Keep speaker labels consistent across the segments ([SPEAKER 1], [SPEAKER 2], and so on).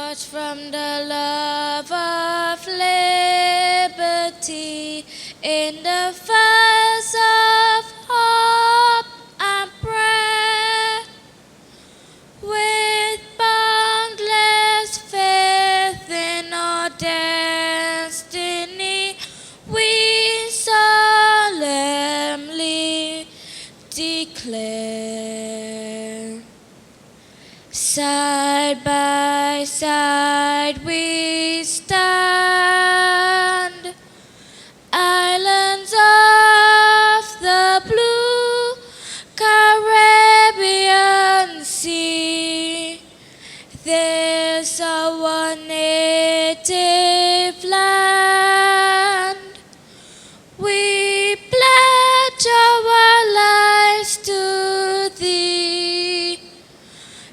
[SPEAKER 1] Watch from the love of liberty in the fires of hope and prayer. With boundless faith in our destiny, we solemnly declare. Side by side we stand, islands of the blue Caribbean Sea. There's our native land. We pledge our lives to thee.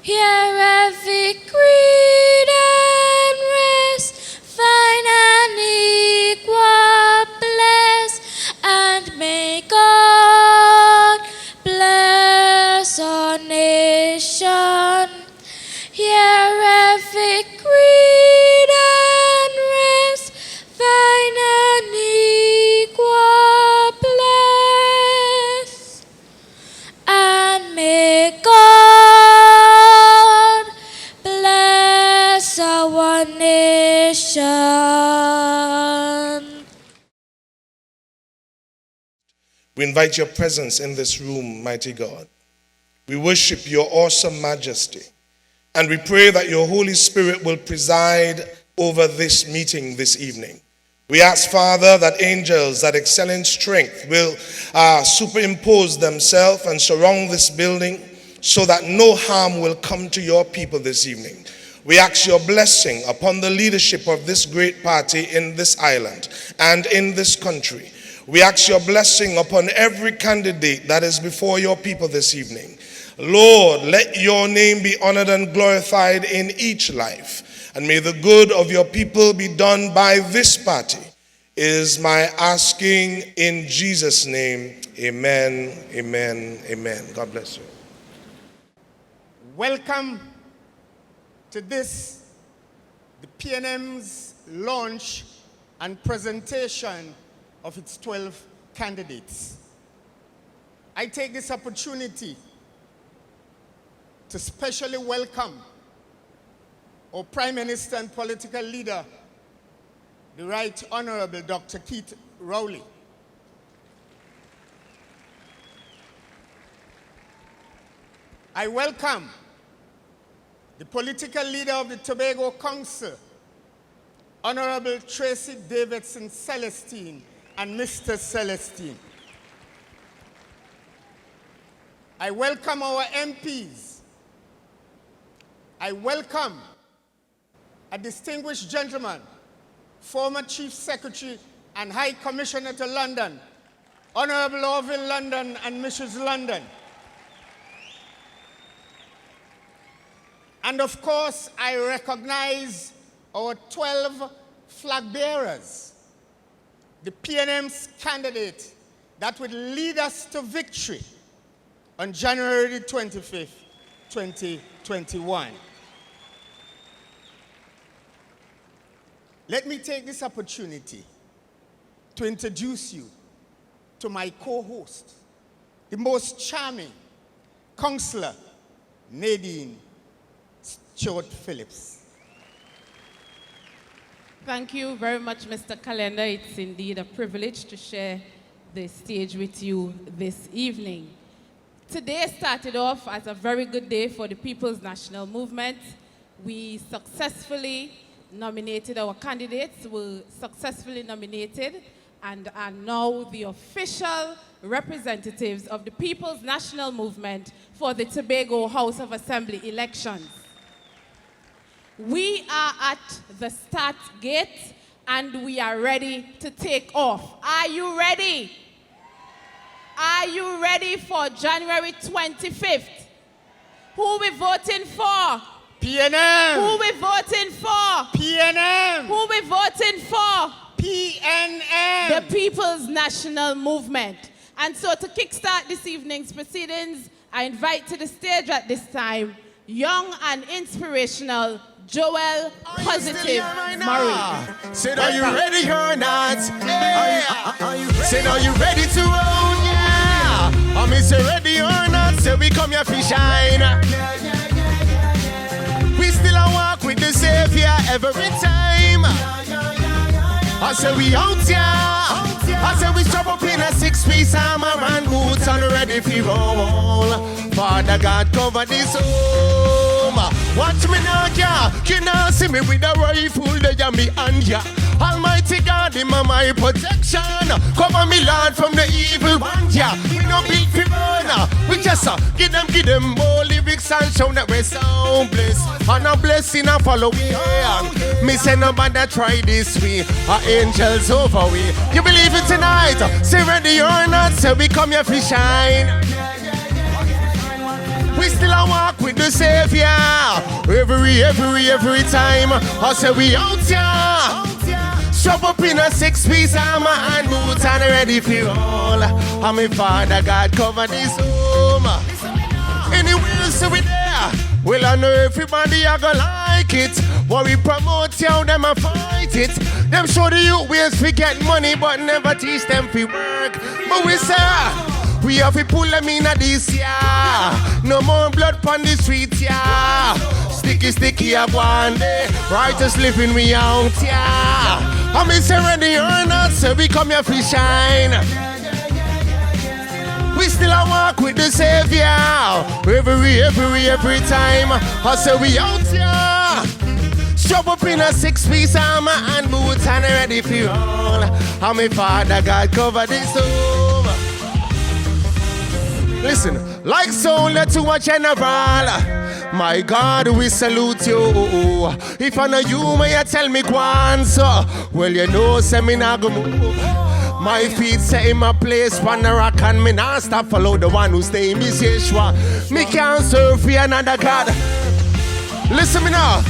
[SPEAKER 1] Hear every creed and race, find an equal place, and may God bless our nation. Hear every creed and race, find an equal place, and may God bless our nation.
[SPEAKER 2] We invite your presence in this room, mighty God. We worship your awesome majesty. And we pray that your Holy Spirit will preside over this meeting this evening. We ask, Father, that angels that excel in strength will superimpose themselves and surround this building so that no harm will come to your people this evening. We ask your blessing upon the leadership of this great party in this island and in this country. We ask your blessing upon every candidate that is before your people this evening. Lord, let your name be honored and glorified in each life. And may the good of your people be done by this party, is my asking in Jesus' name. Amen, amen, amen. God bless you.
[SPEAKER 3] Welcome to this, the PNM's launch and presentation of its 12 candidates. I take this opportunity to specially welcome our Prime Minister and political leader, the Right Honorable Dr. Keith Rowley. I welcome the political leader of the Tobago Council, Honorable Tracy Davidson Celestine and Mr. Celestine. I welcome our MPs. I welcome a distinguished gentleman, former Chief Secretary and High Commissioner to London, Honorable Orville London and Mrs. London. And of course, I recognize our 12 flag bearers, the PNM's candidate that would lead us to victory on January 25th, 2021. Let me take this opportunity to introduce you to my co-host, the most charming Councillor Nadine Stewart Phillips.
[SPEAKER 4] Thank you very much, Mr. Calendar. It's indeed a privilege to share the stage with you this evening. Today started off as a very good day for the People's National Movement. We successfully nominated our candidates, were successfully nominated, and are now the official representatives of the People's National Movement for the Tobago House of Assembly elections. We are at the start gate and we are ready to take off. Are you ready? Are you ready for January 25th? Who are we voting for?
[SPEAKER 3] PNM.
[SPEAKER 4] Who are we voting for?
[SPEAKER 3] PNM.
[SPEAKER 4] Who are we voting for?
[SPEAKER 3] PNM.
[SPEAKER 4] The People's National Movement. And so to kickstart this evening's proceedings, I invite to the stage at this time young and inspirational Joel Positive Murray.
[SPEAKER 5] Said, are you ready or not? Yeah. Said, are you ready to roll? Yeah. I mean, say ready or not? Say we come here for shine. We still a walk with the Savior every time. I say we out here. I say we strap up in a 6-piece armor and boots and ready for roll. Father God cover this home. Watch me now, yeah. You now see me with a rifle there me hand, yeah. Almighty God, in my protection. Cover me, Lord, from the evil one, yeah. We no beat for burner. We just give them more lyrics and show that we're sound blessed. And a blessing I follow we on. Me say nobody try this way. Our angels over we. You believe it tonight? Say ready or not, say we come here for shine. We still a walk with the Savior. Every time. I say we out here. Strap up in a 6-piece armor and boots and ready for all. And my Father God cover this home. Anywhere so we there. Well, I know everybody are gonna like it. What we promote you, them a fight it. Them show the youth ways we get money, but never teach them fi work. But we say we have to pull them in this year. No more blood pon the streets, yeah. Sticky, I one day. Righteous living we out, yeah. I mean, say ready or not, so we come here for shine. We still a walk with the Savior. Every time. I say we out here. Strap up in a 6-piece armor and boots and ready for all. And my Father God cover this home. Listen, like so, let's watch general. My God, we salute you. If I know you, may you tell me once. Well, you know, say me nah go move. My feet say in my place, one rock and me nah stop follow the one whose name is Yeshua. Me can't serve for another God. Listen me now.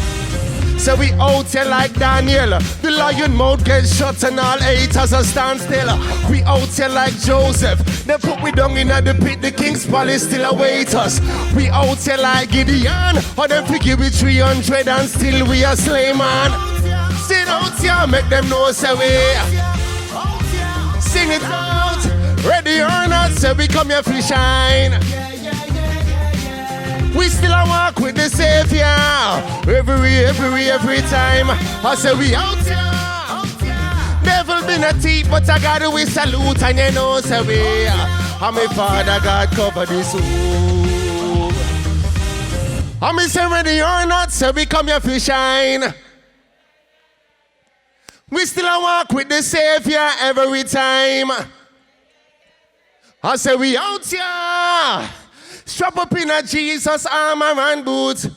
[SPEAKER 5] So we out here like Daniel. The lion mouth gets shut and all haters are stand still. We out here like Joseph. They put we down in the pit, the king's palace still await us. We out here like Gideon. Or them forgive we 300 and still we a slay man. Sit out here, make them know say we. Sing it out. Ready or not, say we come here for shine. We still a walk with the Savior. Every time. I say we out here. Devil been a thief, but I got we salute and you know say we. And my Father God cover this home. And me say ready or not, say we come here for shine. We still a walk with the Savior every time. I say we out here. Strap up in a Jesus armor and boots.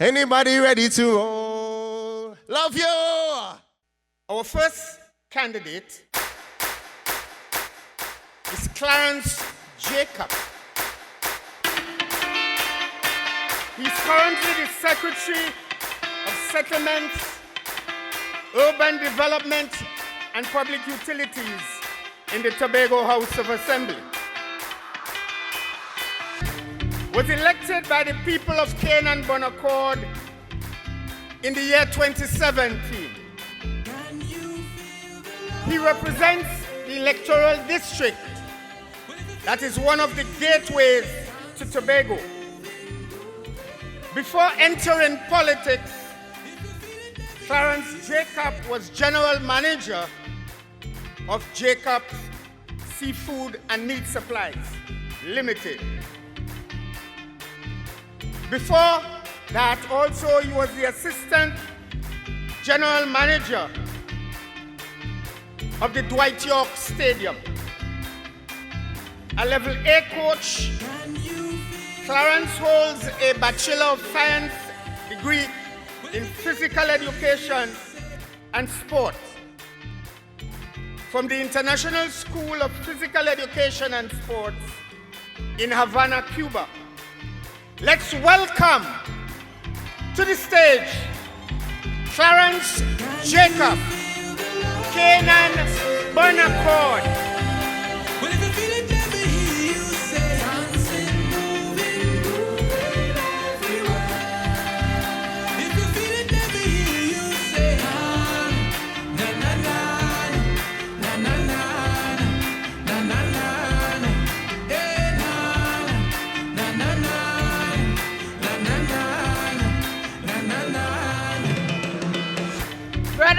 [SPEAKER 5] Anybody ready to roll? Love you.
[SPEAKER 3] Our first candidate is Clarence Jacob. He's currently the Secretary of Settlements, Urban Development and Public Utilities in the Tobago House of Assembly. Was elected by the people of Canaan Bonaccord in the year 2017. He represents the electoral district that is one of the gateways to Tobago. Before entering politics, Clarence Jacob was general manager of Jacob's Seafood and Meat Supplies Limited. Before that, also, he was the assistant general manager of the Dwight York Stadium. A level A coach, Clarence holds a Bachelor of Science degree in Physical Education and Sport from the International School of Physical Education and Sports in Havana, Cuba. Let's welcome to the stage Clarence Jacob, Canaan Bonaccord.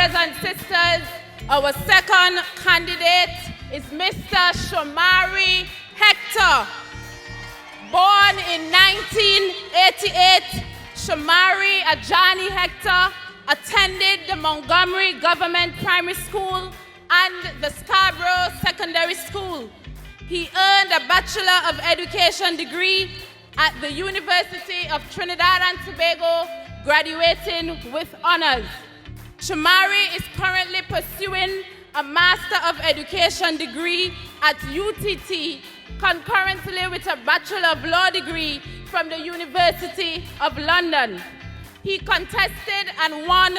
[SPEAKER 4] Brothers and sisters, our second candidate is Mr. Shomari Hector. Born in 1988, Shomari Ajani Hector attended the Montgomery Government Primary School and the Scarborough Secondary School. He earned a Bachelor of Education degree at the University of Trinidad and Tobago, graduating with honors. Shomari is currently pursuing a Master of Education degree at UTT, concurrently with a Bachelor of Law degree from the University of London. He contested and won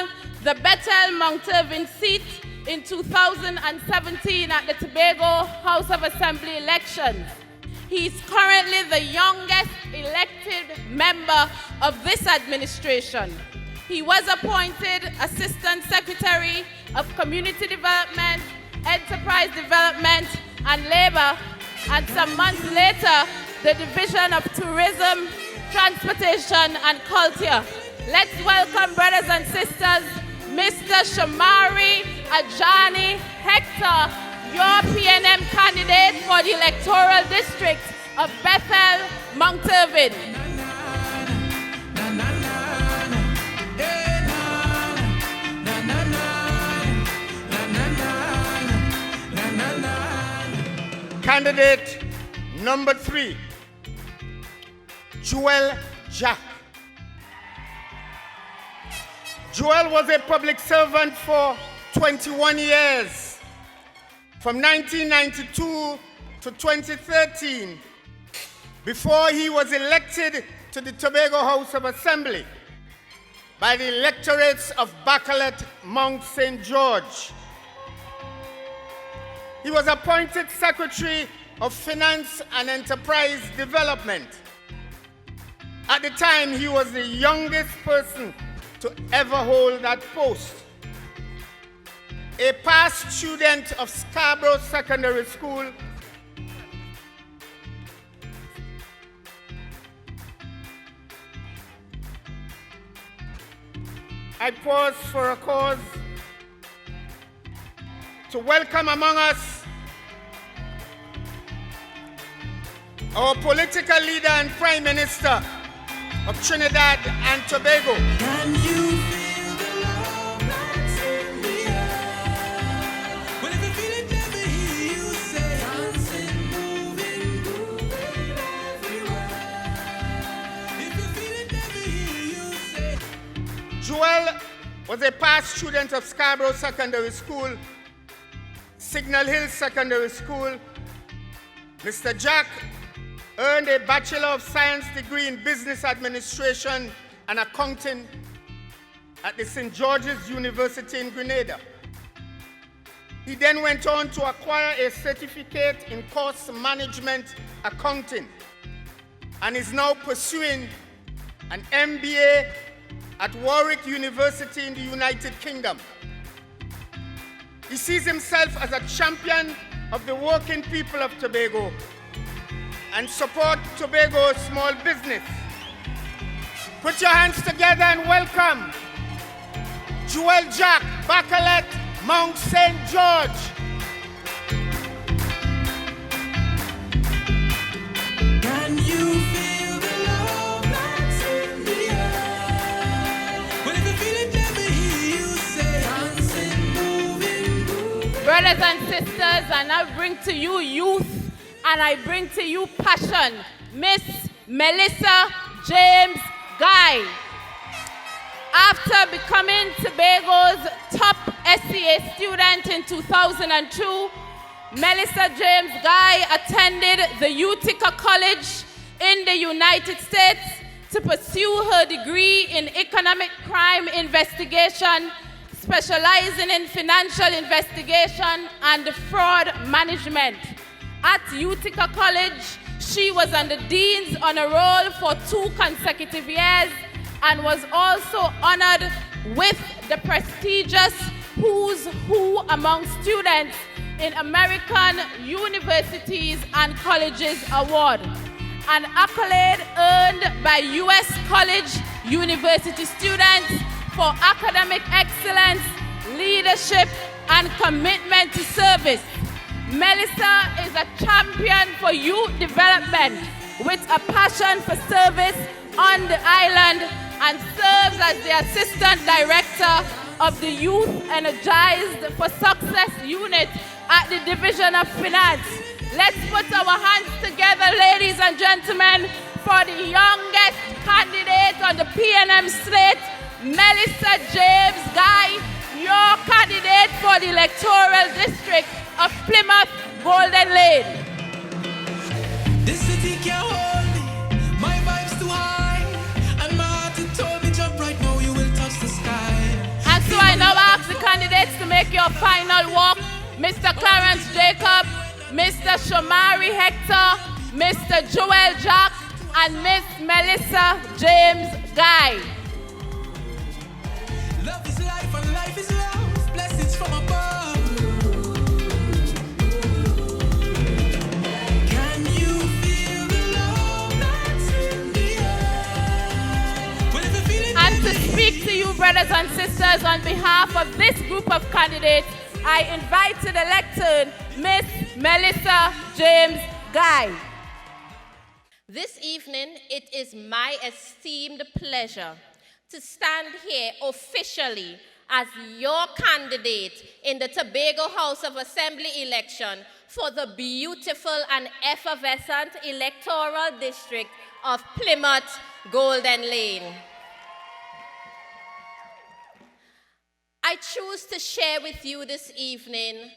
[SPEAKER 4] the Bethel Mount Irving seat in 2017 at the Tobago House of Assembly elections. He is currently the youngest elected member of this administration. He was appointed Assistant Secretary of Community Development, Enterprise Development, and Labor, and some months later, the Division of Tourism, Transportation, and Culture. Let's welcome, brothers and sisters, Mr. Shomari Ajani Hector, your PNM candidate for the electoral district of Bethel, Mount Irving.
[SPEAKER 3] Candidate number 3, Joel Jack. Joel was a public servant for 21 years, from 1992 to 2013, before he was elected to the Tobago House of Assembly by the electorates of Bacalet, Mount St. George. He was appointed Secretary of Finance and Enterprise Development. At the time, he was the youngest person to ever hold that post. A past student of Scarborough Secondary School, I pause for a cause to welcome among us our political leader and Prime Minister of Trinidad and Tobago.
[SPEAKER 6] Can you feel the love that's in the air? Well, if you feel it, let me hear you say, dancing, moving everywhere. If you feel it, let me hear you say.
[SPEAKER 3] Joel was a past student of Scarborough Secondary School, Signal Hill Secondary School. Mr. Jack earned a Bachelor of Science degree in Business Administration and Accounting at the St. George's University in Grenada. He then went on to acquire a certificate in Course Management Accounting and is now pursuing an MBA at Warwick University in the United Kingdom. He sees himself as a champion of the working people of Tobago and support Tobago's small business. Put your hands together and welcome Joel Jack, Bacalet, Mount St. George.
[SPEAKER 6] Can you feel the love that's in the air? Well, if you feel it, let me hear you say, dancing, moving.
[SPEAKER 4] Brothers and sisters, and I bring to you youth, and I bring to you passion, Miss Melissa James Guy. After becoming Tobago's top SCA student in 2002, Melissa James Guy attended the Utica College in the United States to pursue her degree in economic crime investigation, specializing in financial investigation and fraud management. At Utica College, she was on the Dean's Honor Roll for 2 consecutive years and was also honored with the prestigious Who's Who Among Students in American Universities and Colleges Award, an accolade earned by U.S. college university students for academic excellence leadership, and commitment to service. Melissa is a champion for youth development with a passion for service on the island and serves as the Assistant Director of the Youth Energized for Success Unit at the Division of Finance. Let's put our hands together, ladies and gentlemen, for the youngest candidate on the PNM slate, Melissa James Guy, your candidate for the electoral district of Plymouth Golden Lane.
[SPEAKER 6] This city can't hold me. My vibe's too high. And my heart it told me jump right now, you will touch the sky.
[SPEAKER 4] And so I now ask the candidates to make your final walk. Mr. Clarence Jacob, Mr. Shamari Hector, Mr. Joel Jack, and Miss Melissa James Guy.
[SPEAKER 6] Love is life and life is love. Blessings from above. Can you feel the love that's in the air? Well, if you feel it,
[SPEAKER 4] And to speak to you, brothers and sisters, on behalf of this group of candidates, I invite to the lectern Miss Melissa James Guy.
[SPEAKER 7] This evening, it is my esteemed pleasure to stand here officially as your candidate in the Tobago House of Assembly election for the beautiful and effervescent electoral district of Plymouth Golden Lane. I choose to share with you this evening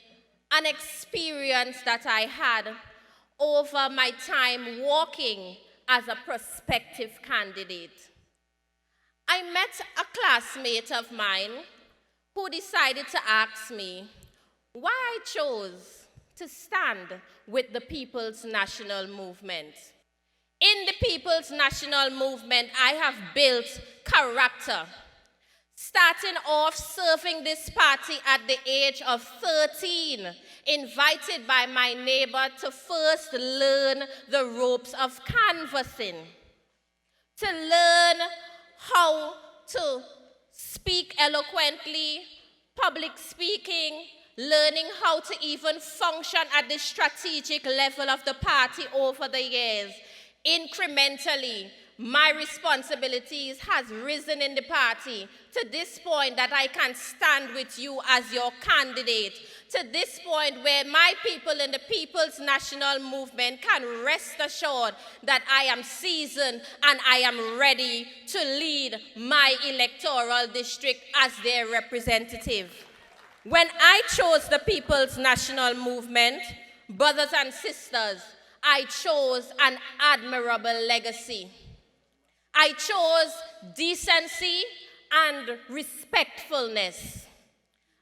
[SPEAKER 7] an experience that I had over my time walking as a prospective candidate. I met a classmate of mine who decided to ask me why I chose to stand with the People's National Movement. In the People's National Movement, I have built character. Starting off serving this party at the age of 13, invited by my neighbor to first learn the ropes of canvassing, to learn how to speak eloquently, public speaking, learning how to even function at the strategic level of the party over the years. Incrementally, my responsibilities has risen in the party to this point that I can stand with you as your candidate, to this point where my people in the People's National Movement can rest assured that I am seasoned and I am ready to lead my electoral district as their representative. When I chose the People's National Movement, brothers and sisters, I chose an admirable legacy. I chose decency and respectfulness.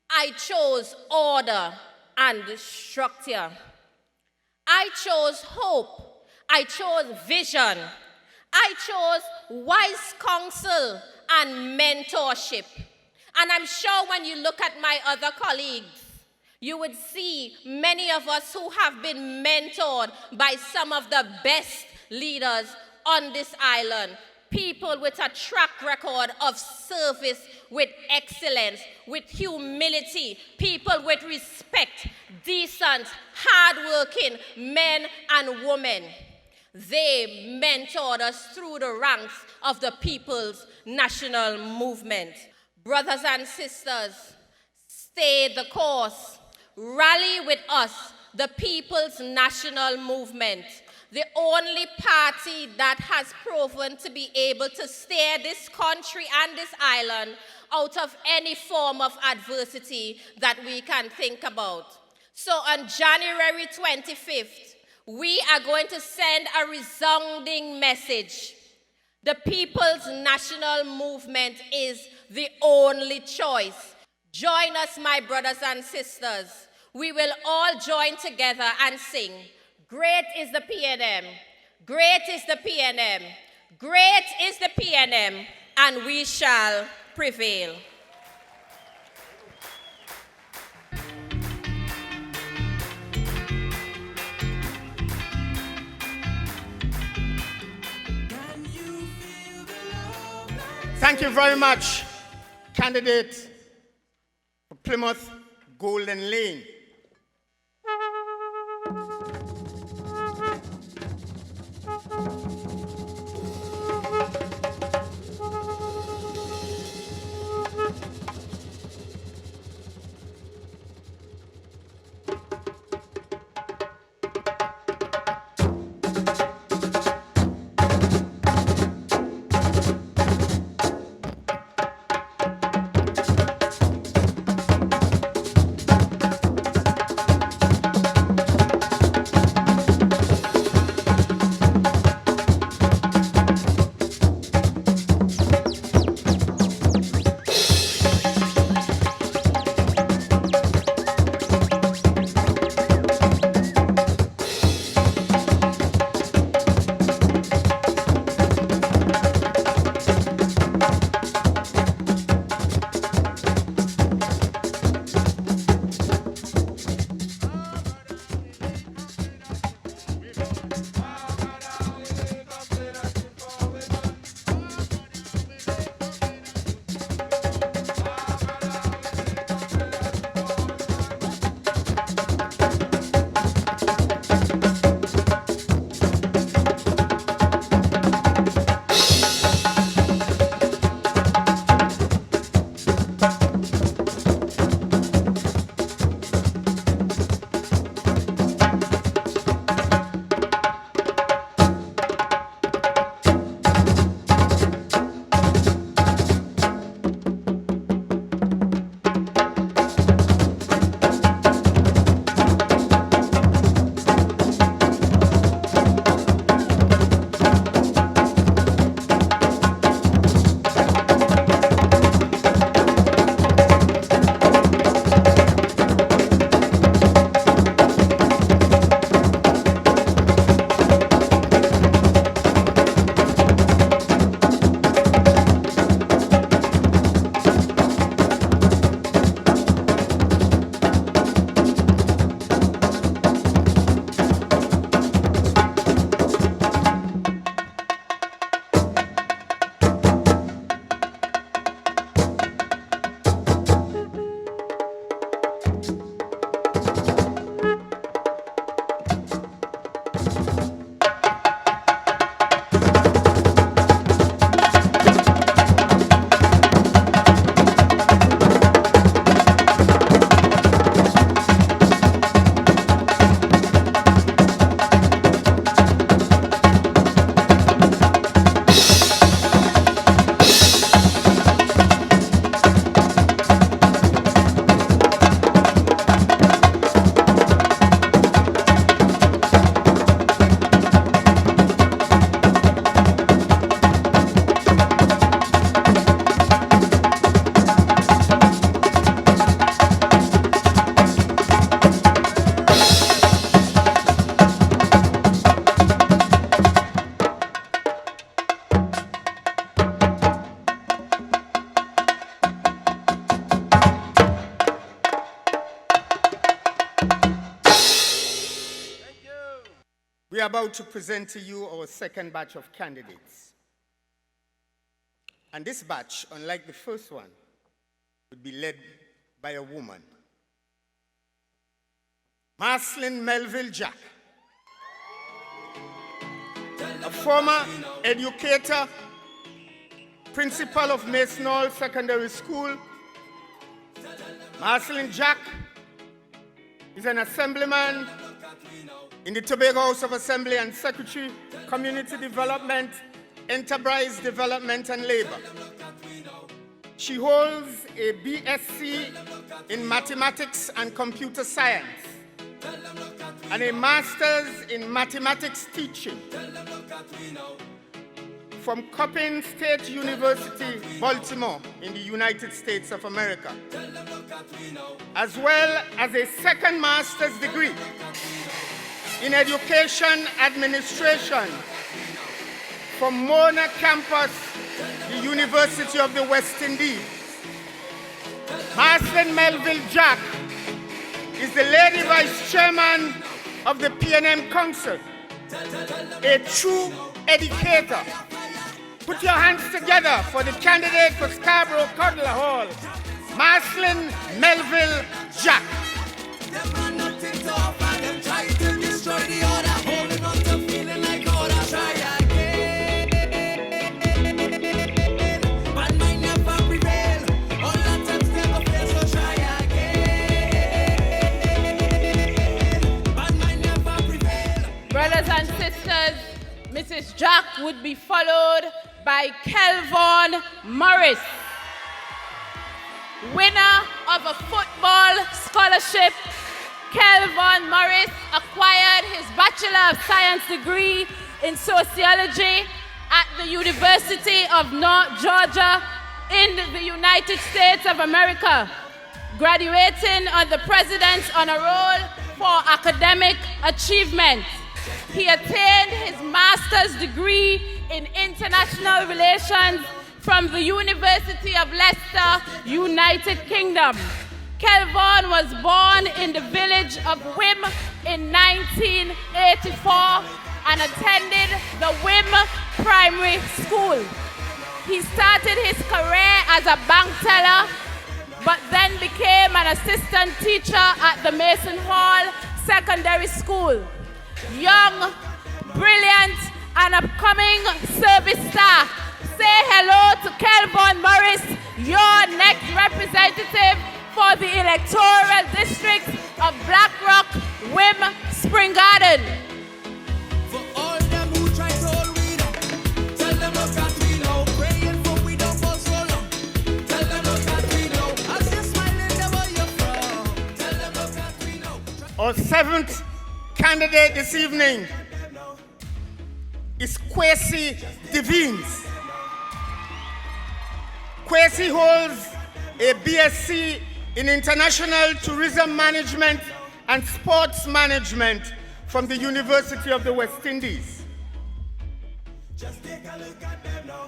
[SPEAKER 7] I chose order and structure. I chose hope. I chose vision. I chose wise counsel and mentorship. And I'm sure when you look at my other colleagues, you would see many of us who have been mentored by some of the best leaders on this island. People with a track record of service with excellence, with humility, people with respect, decent, hardworking men and women. They mentored us through the ranks of the People's National Movement. Brothers and sisters, stay the course. Rally with us, the People's National Movement, the only party that has proven to be able to steer this country and this island out of any form of adversity that we can think about. So on January 25th, we are going to send a resounding message. The People's National Movement is the only choice. Join us, my brothers and sisters. We will all join together and sing, "Great is the PNM, great is the PNM, great is the PNM, and we shall prevail."
[SPEAKER 3] Thank you very much, candidate for Plymouth Golden Lane. We are about to present to you our second batch of candidates. And this batch, unlike the first one, would be led by a woman. Marcelin Melville Jack, a former educator, principal of Masonall Secondary School. Marcelin Jack is an assemblyman in the Tobago House of Assembly and Secretary, Community Development, Enterprise Development and Labor. She holds a BSc in Mathematics and Computer Science and a Master's in Mathematics Teaching from Coppin State University, Baltimore, in the United States of America, as well as a second master's degree in Education Administration from Mona Campus, the University of the West Indies. Marcelin Melville Jack is the Lady Vice Chairman of the PNM Council, a true educator. Put your hands together for the candidate for Scarborough Cudler Hall, Marcelin Melville Jack.
[SPEAKER 6] Them man not ticked off and them try to destroy the order. Holding on to feeling like order. Try again. Bad mind never prevail. All attempts never fail, so try again. Bad mind never prevail.
[SPEAKER 4] Brothers and sisters, Mrs. Jack would be followed by Kelvon Morris, winner of a football scholarship. Kelvon Morris acquired his Bachelor of Science degree in sociology at the University of North Georgia in the United States of America, graduating on the President's Honor Roll for academic achievement. He attained his master's degree in international relations from the University of Leicester, United Kingdom. Kelvon was born in the village of Wim in 1984 and attended the Wim Primary School. He started his career as a bank teller, but then became an assistant teacher at the Mason Hall Secondary School. Young, brilliant, and upcoming service star. Say hello to Kelvon Morris, your next representative for the electoral district of Blackrock, Wim, Spring Garden.
[SPEAKER 6] For all them who try to hold we down, tell them look at we now. Praying for we don't fall so long. Tell them look at we now. As you're smiling, there where you're from. Tell them look at we now.
[SPEAKER 3] Our seventh candidate this evening is Kwesi Devines. Kwesi holds a BSc in International Tourism Management and Sports Management from the University of the West Indies,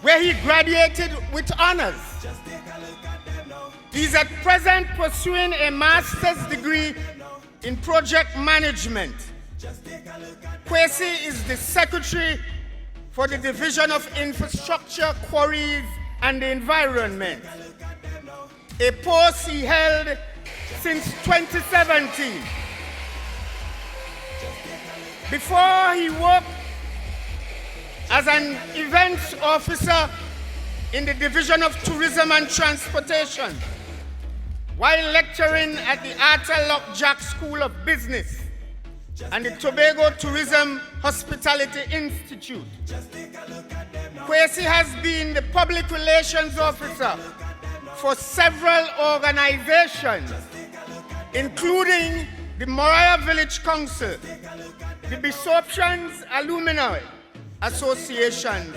[SPEAKER 3] where he graduated with honors. He's at present pursuing a master's degree in project management. Kwesi is the secretary for the Division of Infrastructure, Quarries, and the Environment, a post he held since 2017. Before he worked as an events officer in the Division of Tourism and Transportation, while lecturing at the Arthur Lock Jack School of Business and the Tobago Tourism Hospitality Institute. Kwesi has been the public relations officer for several organizations, including the Moriah Village Council, the Bishopshan's Alumni Associations,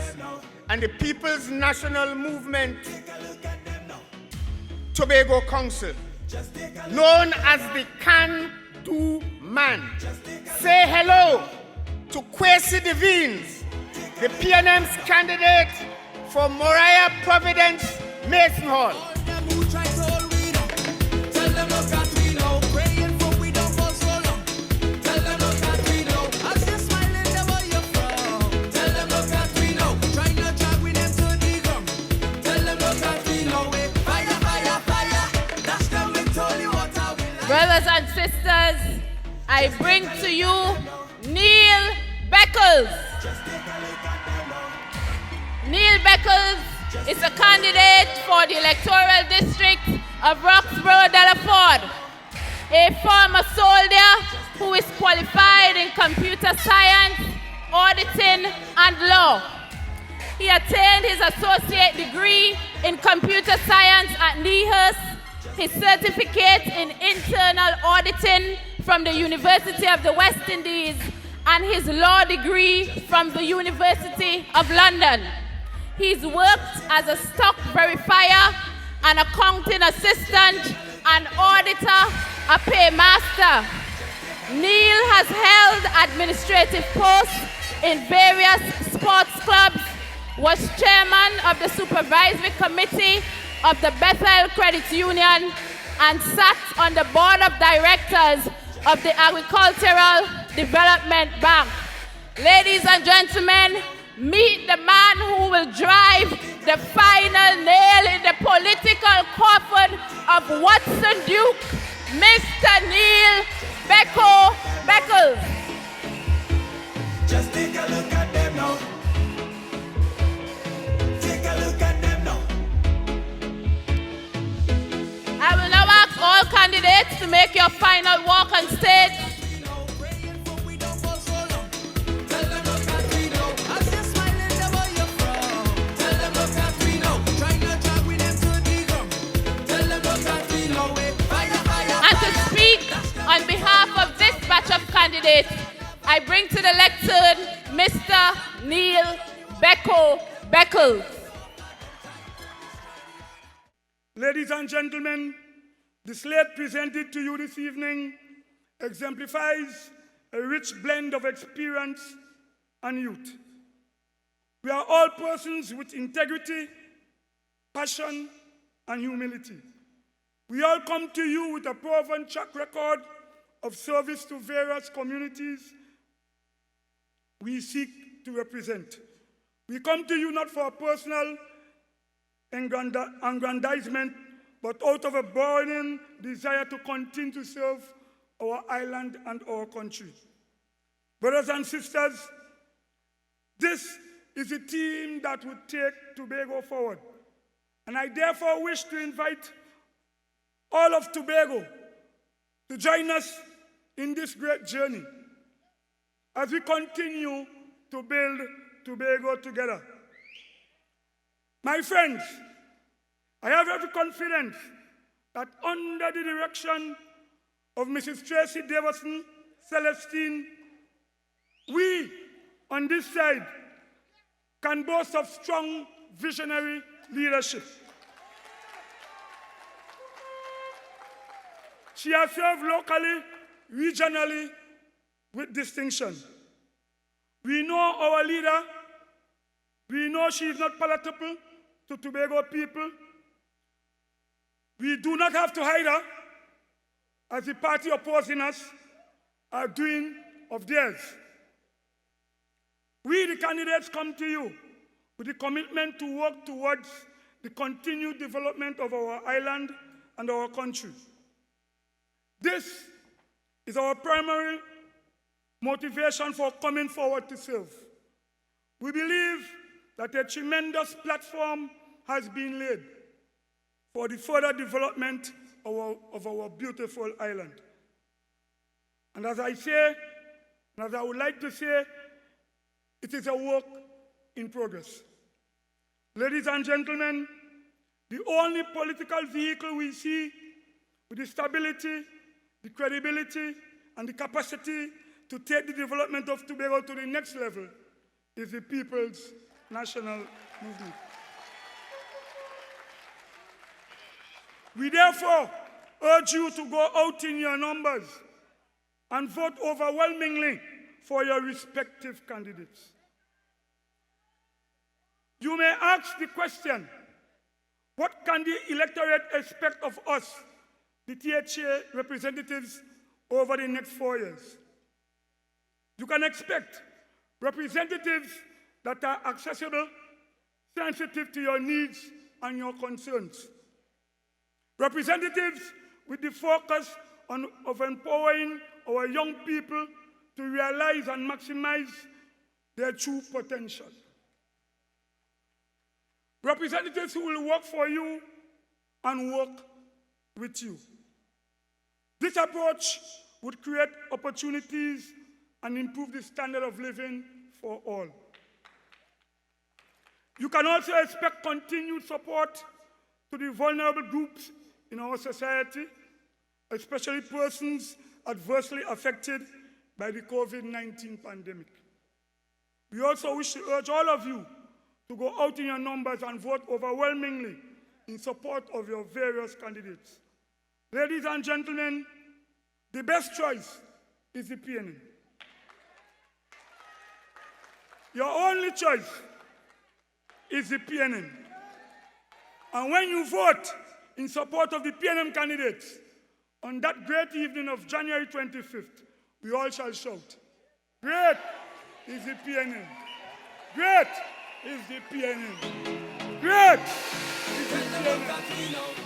[SPEAKER 3] and the People's National Movement Tobago Council, known as the Can-Do Man. Say hello to Kwesi Devines, the PNM's candidate for Moriah Providence Mason Hall.
[SPEAKER 6] All them who try to hold we down, tell them look at we now. Praying for we don't fall so long. Tell them look at we now. As you're smiling, there where you're from. Tell them look at we now. Try not drag with them to the ground. Tell them look at we now. Fire, fire, fire. Dash them with holy water.
[SPEAKER 4] Brothers and sisters, I bring to you Neil Beckles. Neil Beckles is a candidate for the electoral district of Roxborough Delaford, a former soldier who is qualified in computer science, auditing, and law. He attained his associate degree in computer science at Neahurst, his certificate in internal auditing from the University of the West Indies, and his law degree from the University of London. He's worked as a stock verifier, an accounting assistant, an auditor, a paymaster. Neil has held administrative posts in various sports clubs, was chairman of the supervisory committee of the Bethel Credit Union, and sat on the board of directors of the Agricultural Development Bank. Ladies and gentlemen, meet the man who will drive the final nail in the political coffin of Watson Duke, Mr. Neil Beckles.
[SPEAKER 6] Just take a look at them now. Take a look at them now.
[SPEAKER 4] I will now ask all candidates to make your final walk on stage.
[SPEAKER 6] Praying for we don't fall so long. Tell them look at we know. As you're smiling, the boy you're from. Tell them look at we know. Try not to with them to the ground. Tell them look at we know. Fire, fire,
[SPEAKER 4] And to speak on behalf of this batch of candidates, I bring to the lectern Mr. Neil Beckles.
[SPEAKER 8] Ladies and gentlemen, the slate presented to you this evening exemplifies a rich blend of experience and youth. We are all persons with integrity, passion, and humility. We all come to you with a proven track record of service to various communities we seek to represent. We come to you not for personal aggrandizement, but out of a burning desire to continue to serve our island and our country. Brothers and sisters, this is a team that would take Tobago forward. And I therefore wish to invite all of Tobago to join us in this great journey as we continue to build Tobago together. My friends, I have every confidence that under the direction of Mrs. Tracy Davison Celestine, we on this side can boast of strong visionary leadership. She has served locally, regionally, with distinction. We know our leader. We know she is not palatable to Tobago people. We do not have to hide her, as the party opposing us are doing of theirs. We, the candidates, come to you with the commitment to work towards the continued development of our island and our country. This is our primary motivation for coming forward to serve. We believe that a tremendous platform has been laid for the further development of our beautiful island. And as I say, and as I would like to say, it is a work in progress. Ladies and gentlemen, the only political vehicle we see with the stability, the credibility, and the capacity to take the development of Tobago to the next level is the People's National Movement. We therefore urge you to go out in your numbers and vote overwhelmingly for your respective candidates. You may ask the question, what can the electorate expect of us, the THA representatives, over the next 4 years? You can expect representatives that are accessible, sensitive to your needs and your concerns. Representatives with the focus of empowering our young people to realize and maximize their true potential. Representatives who will work for you and work with you. This approach would create opportunities and improve the standard of living for all. You can also expect continued support to the vulnerable groups in our society, especially persons adversely affected by the COVID-19 pandemic. We also wish to urge all of you to go out in your numbers and vote overwhelmingly in support of your various candidates. Ladies and gentlemen, the best choice is the PNM. Your only choice is the PNM. And when you vote in support of the PNM candidates, on that great evening of January 25th, we all shall shout, "Great is the PNM! Great is the PNM! Great is the PNM!"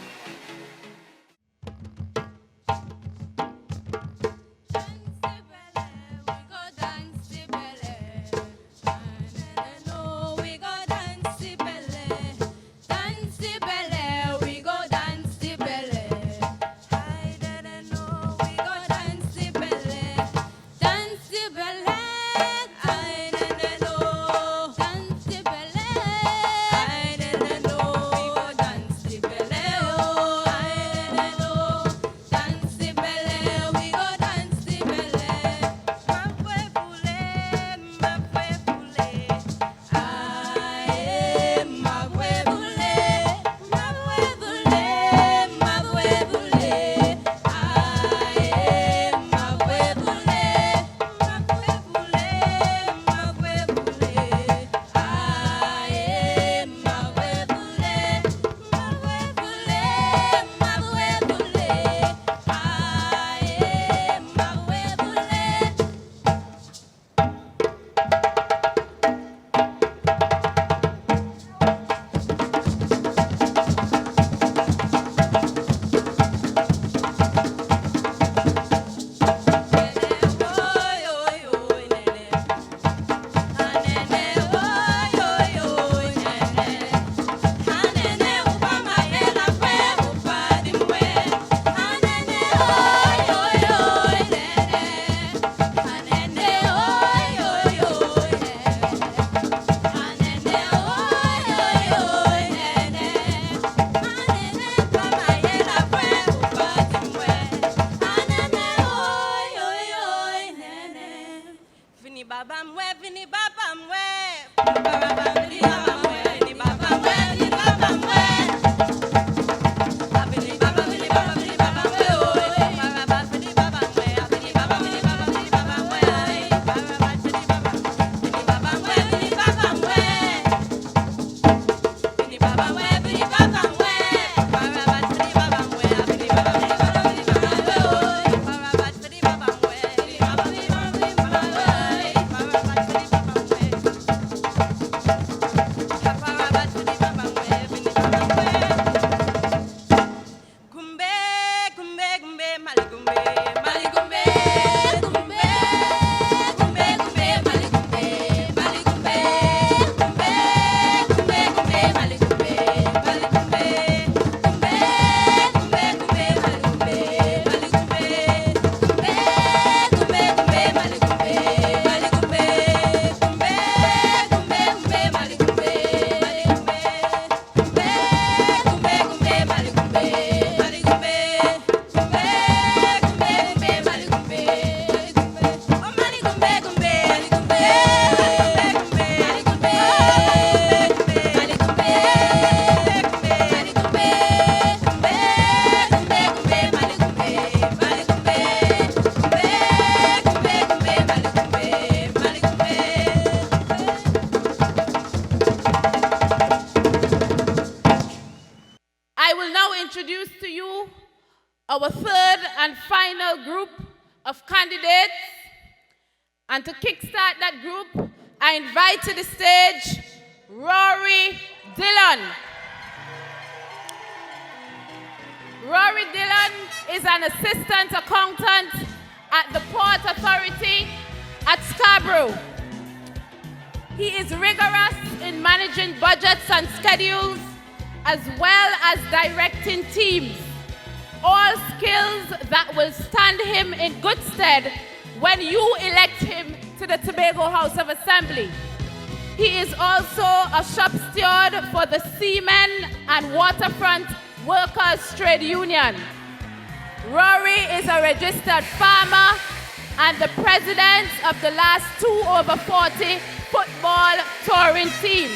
[SPEAKER 4] our third and final group of candidates. And to kickstart that group, I invite to the stage Rory Dillon. Rory Dillon is an assistant accountant at the Port Authority at Scarborough. He is rigorous in managing budgets and schedules, as well as directing teams, all skills that will stand him in good stead when you elect him to the Tobago House of Assembly. He is also a shop steward for the Seamen and Waterfront Workers Trade Union. Rory is a registered farmer and the president of the last 2 over 40 football touring team.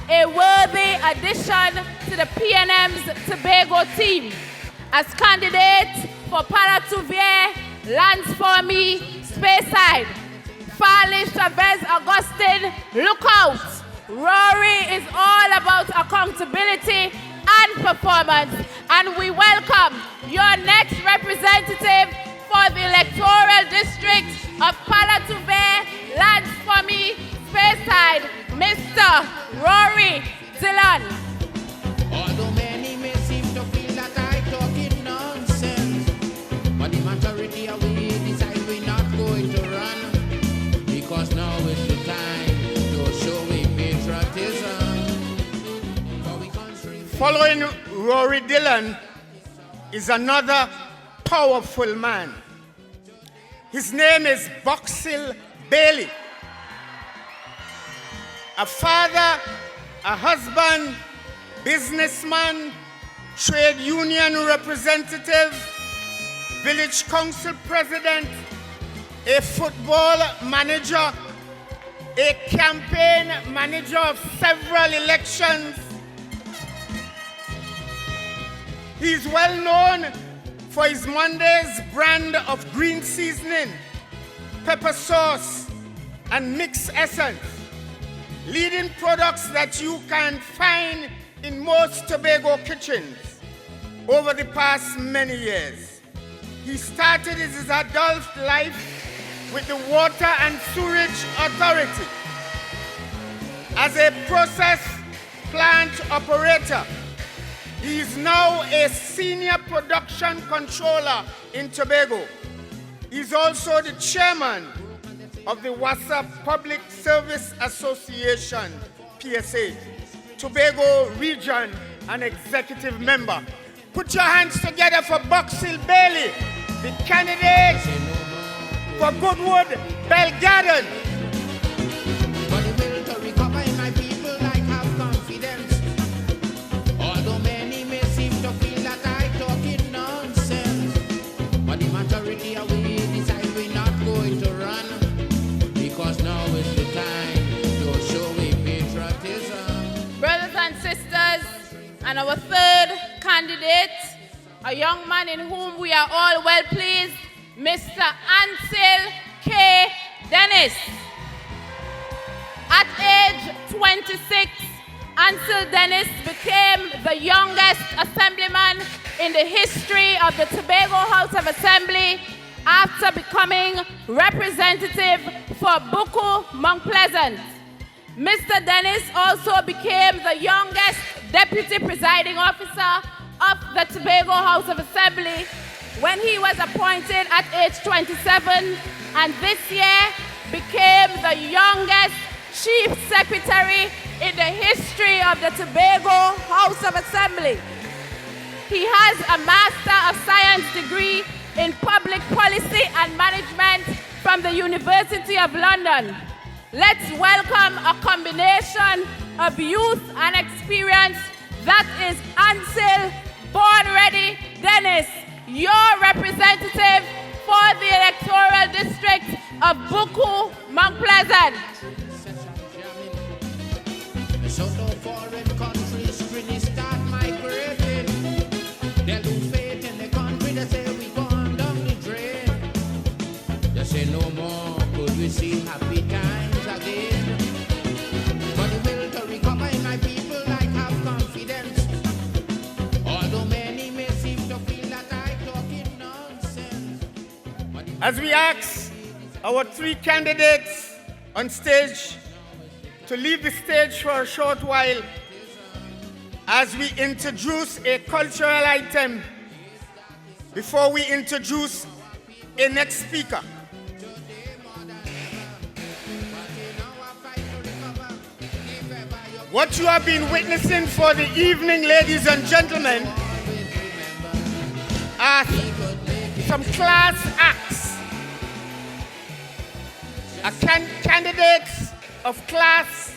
[SPEAKER 4] A worthy addition to the PNM's Tobago team as candidate for Paratouvier, Landsformy, Speyside. Farley Chavez Augustine, look out! Rory is all about accountability and performance, and we welcome your next representative for the electoral district of Paratouvier, Landsformy, Speyside, Mr. Rory Dillon.
[SPEAKER 6] Although many may seem to feel that I talking nonsense, but the majority of we decide we're not going to run, because now is the time to show we patriotism for we country.
[SPEAKER 3] Following Rory Dillon is another powerful man. His name is Boxhill Bailey. A father, a husband, businessman, trade union representative, village council president, a football manager, a campaign manager of several elections. He is well known for his Monday's brand of green seasoning, pepper sauce, and mixed essence, leading products that you can find in most Tobago kitchens over the past many years. He started his adult life with the Water and Sewerage Authority as a process plant operator. He is now a senior production controller in Tobago. He is also the chairman of the Wassa Public Service Association, PSA, Tobago Region and executive member. Put your hands together for Boxhill Bailey, the candidate for Goodwood Belgarden.
[SPEAKER 6] But the will to recover in my people, I have confidence. Although many may seem to feel that I talking nonsense, but the majority of we decide we're not going to run, because now is the time to show we
[SPEAKER 4] And our third candidate, a young man in whom we are all well pleased, Mr. Ansel K. Dennis. At age 26, Ansel Dennis became the youngest assemblyman in the history of the Tobago House of Assembly after becoming representative for Buku Mount Pleasant. Mr. Dennis also became the youngest deputy presiding officer of the Tobago House of Assembly when he was appointed at age 27, and this year became the youngest chief secretary in the history of the Tobago House of Assembly. He has a Master of Science degree in Public Policy and Management from the University of London. Let's welcome a combination of youth and experience that is Ansel Born Ready Dennis, your representative for the electoral district of Buku Mount Pleasant.
[SPEAKER 9] So no foreign countries really start migrating. They lose faith in the country, they say we gone down the drain. They say no more could we see happy times again. But the will to recover in my people, I have confidence. Although many may seem to feel that I talking nonsense.
[SPEAKER 3] As we ask our three candidates on stage to leave the stage for a short while as we introduce a cultural item before we introduce a next speaker. What you have been witnessing for the evening, ladies and gentlemen, are some class acts. Candidates of class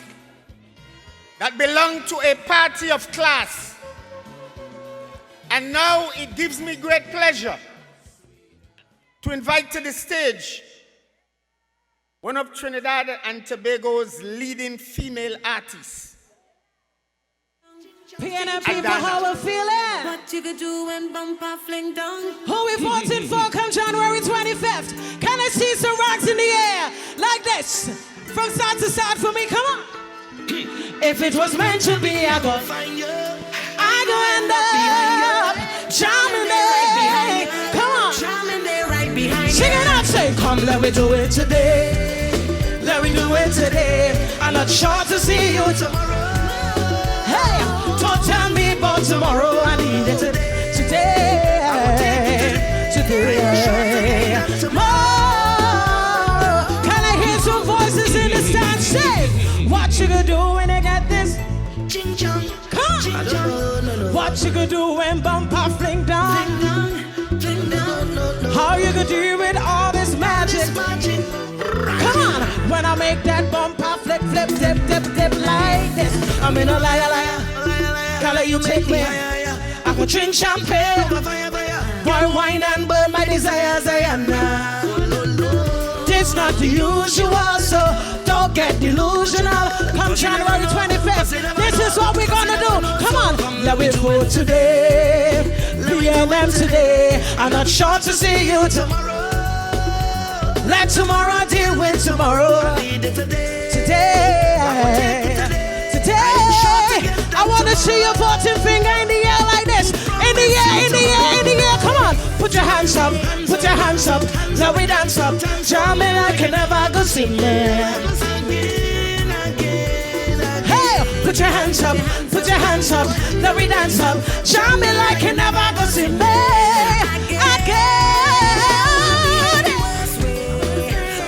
[SPEAKER 3] that belong to a party of class. And now it gives me great pleasure to invite to the stage one of Trinidad and Tobago's leading female artists.
[SPEAKER 6] PNM people, how we feeling?
[SPEAKER 10] What you could do when bumper fling down?
[SPEAKER 6] Who we voting for come January 25th? Can I see some rocks in the air like this? From side to side for me, come on. If it was meant to be, I go find you. I go end up jamming there. Come on.
[SPEAKER 10] Jamming there right behind
[SPEAKER 6] Sing it out, say, come, let me do it today. Let me do it today. I'm not sure to see you tomorrow. Hey, don't tell me about tomorrow. I need it today. Today. Tomorrow. Can I hear some voices in the stand? Say, what you gonna do when I get this?
[SPEAKER 10] Ching chong.
[SPEAKER 6] Come on. What you gonna do when bumper fling down?
[SPEAKER 10] Fling down.
[SPEAKER 6] How you gonna do with all this magic? Come on, when I make that bumper flip, flip, dip, dip, dip like this. I'm in a liar. Color you take me. I could drink champagne. Boy, wine and burn my desires. This not the usual, so don't get delusional. Come January 25th, this is what we're gonna do. Come on, let me vote today. PNM today. I'm not sure to see you tomorrow. Let tomorrow deal with tomorrow. Today. I want to see your voting finger in the air like this. In the air. Come on. Put your hands up. Let me dance up. Jamming like you never go sing there. Hey, put your hands up. Let me dance up. Jamming like you never go sing there.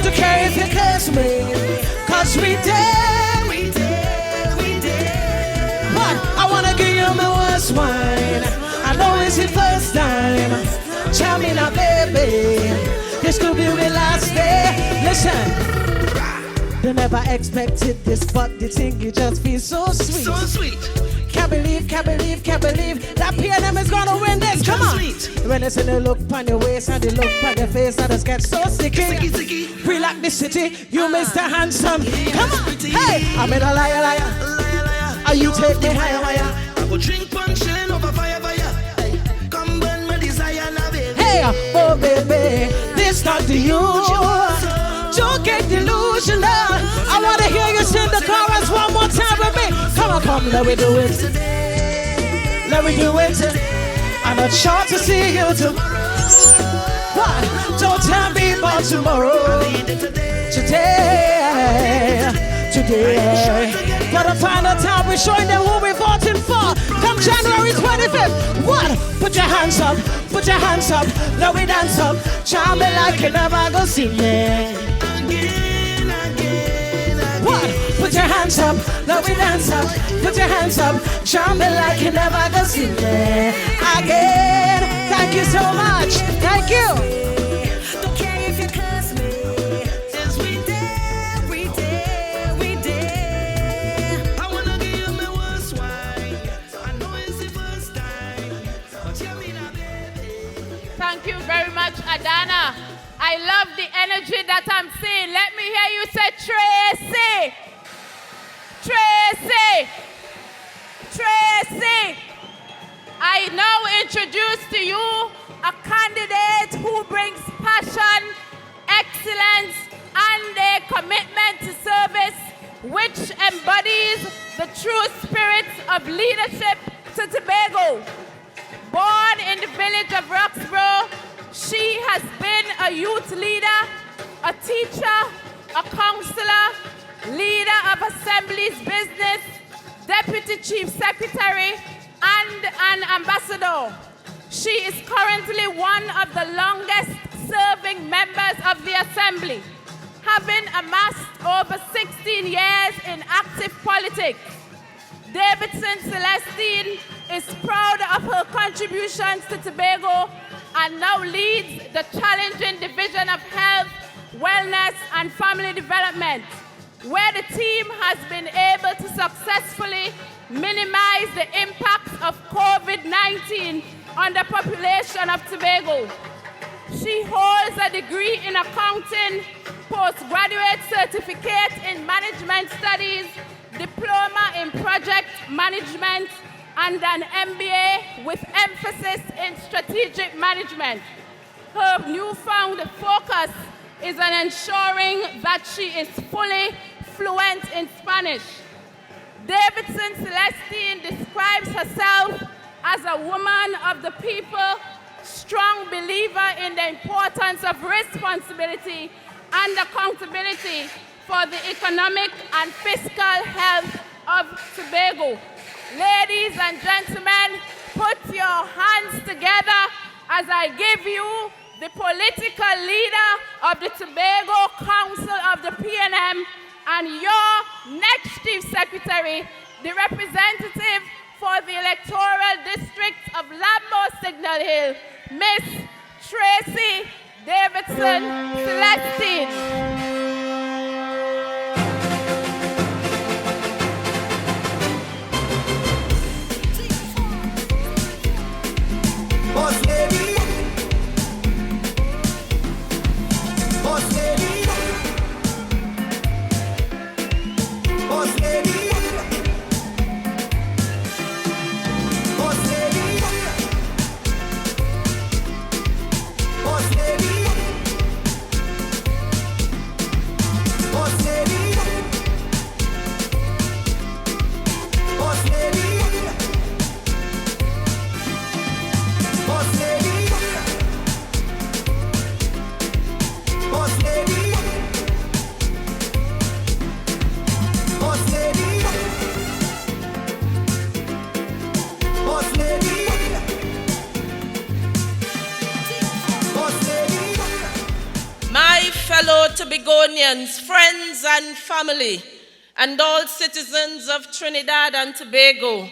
[SPEAKER 6] Don't care if you curse me, 'cause we did. But I wanna give you my worst wine. I know it's the first time. Tell me now, baby, this could be the last day. Listen, they never expected this, but the thing it just feels so sweet.
[SPEAKER 10] So sweet.
[SPEAKER 6] Can't believe that PNM is gonna win this. Come on. When it's in the look on your waist and the look on your face, I just get so sticky. Free like the city, you Mr. Handsome. Come on. Hey, I'm in a liar. Are you take me higher?
[SPEAKER 10] I go drink puncheon over fire, Hey, come burn my desire now, baby.
[SPEAKER 6] Hey, oh baby, this not the usual. Don't get delusional. I want to hear you sing the chorus one more time with me. Come, let me do it. Let me do it. I'm not sure to see you tomorrow. What? Don't tell me about tomorrow. Today. For the final time, we're showing them who we're voting for. Come January 25th. What? Put your hands up. Put your hands up. Let me dance up. Charm me like you never go see me. What? Put your hands up. Let me dance up. Put your hands up. Charm me like you never go see me. Again. Thank you so much. Thank you.
[SPEAKER 10] Don't care if you curse me. 'Cause we there. I wanna give you my worst wine. I know it's the first time, but tell me now, baby.
[SPEAKER 4] Thank you very much, Adana. I love the energy that I'm seeing. Let me hear you say Tracy. Tracy. Tracy. I now introduce to you a candidate who brings passion, excellence, and a commitment to service, which embodies the true spirit of leadership to Tobago. Born in the village of Roxborough, she has been a youth leader, a teacher, a counselor, leader of Assembly's business, deputy chief secretary, and an ambassador. She is currently one of the longest serving members of the Assembly, having amassed over 16 years in active politics. Davidson Celestine is proud of her contributions to Tobago and now leads the challenging division of health, wellness, and family development, where the team has been able to successfully minimize the impact of COVID-19 on the population of Tobago. She holds a degree in accounting, postgraduate certificate in management studies, diploma in project management, and an MBA with emphasis in strategic management. Her newfound focus is on ensuring that she is fully fluent in Spanish. Davidson Celestine describes herself as a woman of the people, strong believer in the importance of responsibility and accountability for the economic and fiscal health of Tobago. Ladies and gentlemen, put your hands together as I give you the political leader of the Tobago Council of the PNM and your next Chief Secretary, the representative for the electoral district of Lambo Signal Hill, Miss Tracy Davidson Celestine.
[SPEAKER 10] Boss lady. Boss lady. Boss lady. Boss lady. Boss lady. Boss lady. Boss lady. Boss lady. Boss lady. Boss lady. Boss lady. Boss lady.
[SPEAKER 11] My fellow Tobagonians, friends and family, and all citizens of Trinidad and Tobago,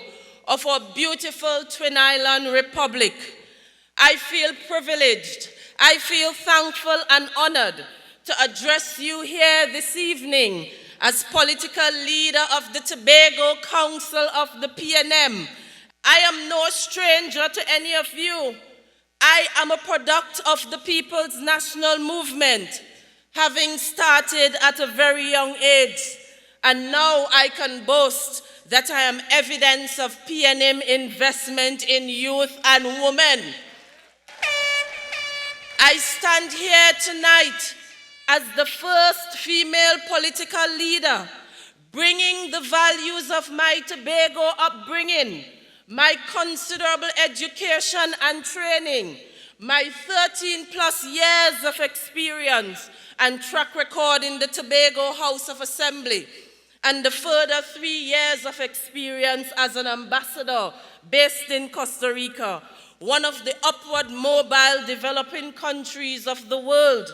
[SPEAKER 11] of our beautiful Twin Island Republic, I feel privileged, I feel thankful and honored to address you here this evening as political leader of the Tobago Council of the PNM. I am no stranger to any of you. I am a product of the People's National Movement, having started at a very young age, and now I can boast that I am evidence of PNM investment in youth and women. I stand here tonight as the first female political leader, bringing the values of my Tobago upbringing, my considerable education and training, my 13 plus years of experience and track record in the Tobago House of Assembly, and the further 3 years of experience as an ambassador based in Costa Rica, one of the upward mobile developing countries of the world.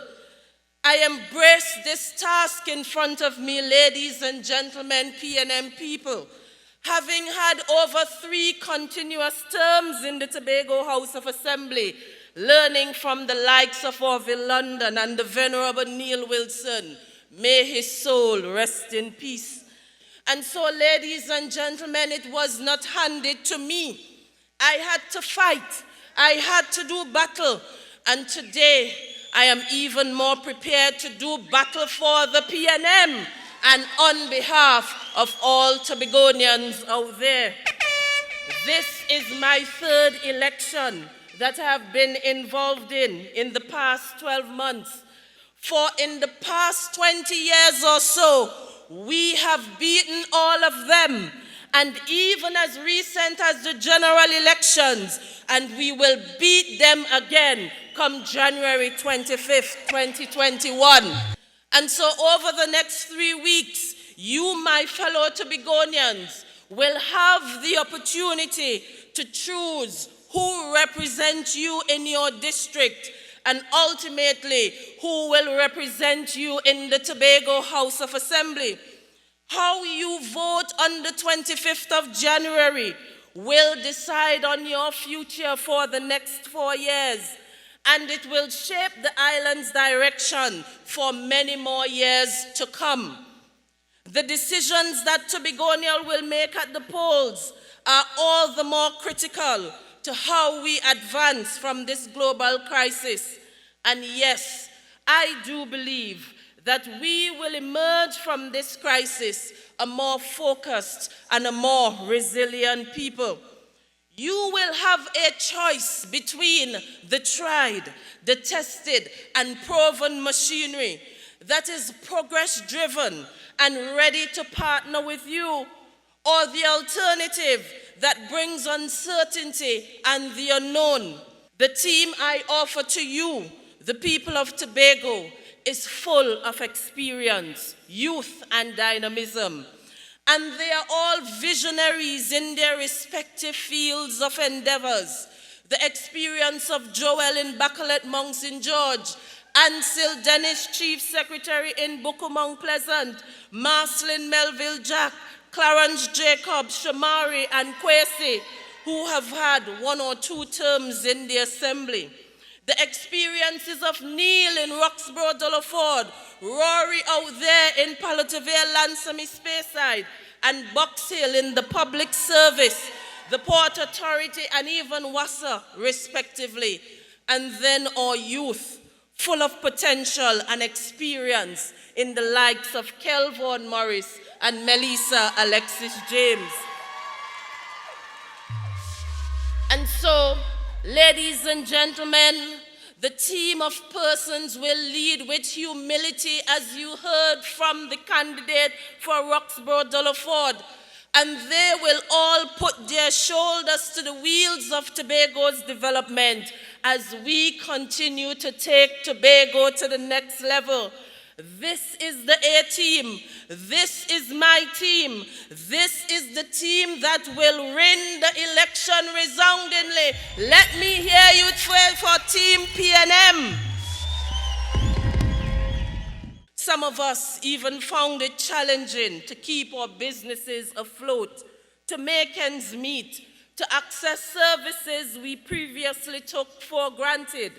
[SPEAKER 11] I embrace this task in front of me, ladies and gentlemen, PNM people, having had over 3 continuous terms in the Tobago House of Assembly, learning from the likes of Orville London and the Venerable Neil Wilson. May his soul rest in peace. And so, ladies and gentlemen, it was not handed to me. I had to fight. I had to do battle. And today, I am even more prepared to do battle for the PNM and on behalf of all Tobagonians out there. This is my 3rd election that I have been involved in the past 12 months. For in the past 20 years or so, we have beaten all of them, and even as recent as the general elections, and we will beat them again come January 25th, 2021. And so over the next 3 weeks, you, my fellow Tobagonians, will have the opportunity to choose who represents you in your district, and ultimately, who will represent you in the Tobago House of Assembly. How you vote on the 25th of January will decide on your future for the next 4 years, and it will shape the island's direction for many more years to come. The decisions that Tobagonians will make at the polls are all the more critical to how we advance from this global crisis. And yes, I do believe that we will emerge from this crisis a more focused and a more resilient people. You will have a choice between the tried, the tested, and proven machinery that is progress-driven and ready to partner with you, or the alternative that brings uncertainty and the unknown. The team I offer to you, the people of Tobago, is full of experience, youth, and dynamism. And they are all visionaries in their respective fields of endeavors. The experience of Joel in Bacalet Mount St. George, Ansel Dennis, Chief Secretary in Bukumong Pleasant, Marcelin Melville Jack, Clarence Jacob, Shamari, and Kwesi, who have had 1 or 2 terms in the Assembly. The experiences of Neil in Roxborough, Dullaford, Rory out there in Palataville, Lansamy, Speyside, and Box Hill in the public service, the Port Authority, and even WASA, respectively. And then our youth, full of potential and experience in the likes of Kelvon Morris and Melissa Alexis James. And so, ladies and gentlemen, the team of persons will lead with humility, as you heard from the candidate for Roxborough Dullaford, and they will all put their shoulders to the wheels of Tobago's development as we continue to take Tobago to the next level. This is the A-team. This is my team. This is the team that will win the election resoundingly. Let me hear you for Team PNM. Some of us even found it challenging to keep our businesses afloat, to make ends meet, to access services we previously took for granted.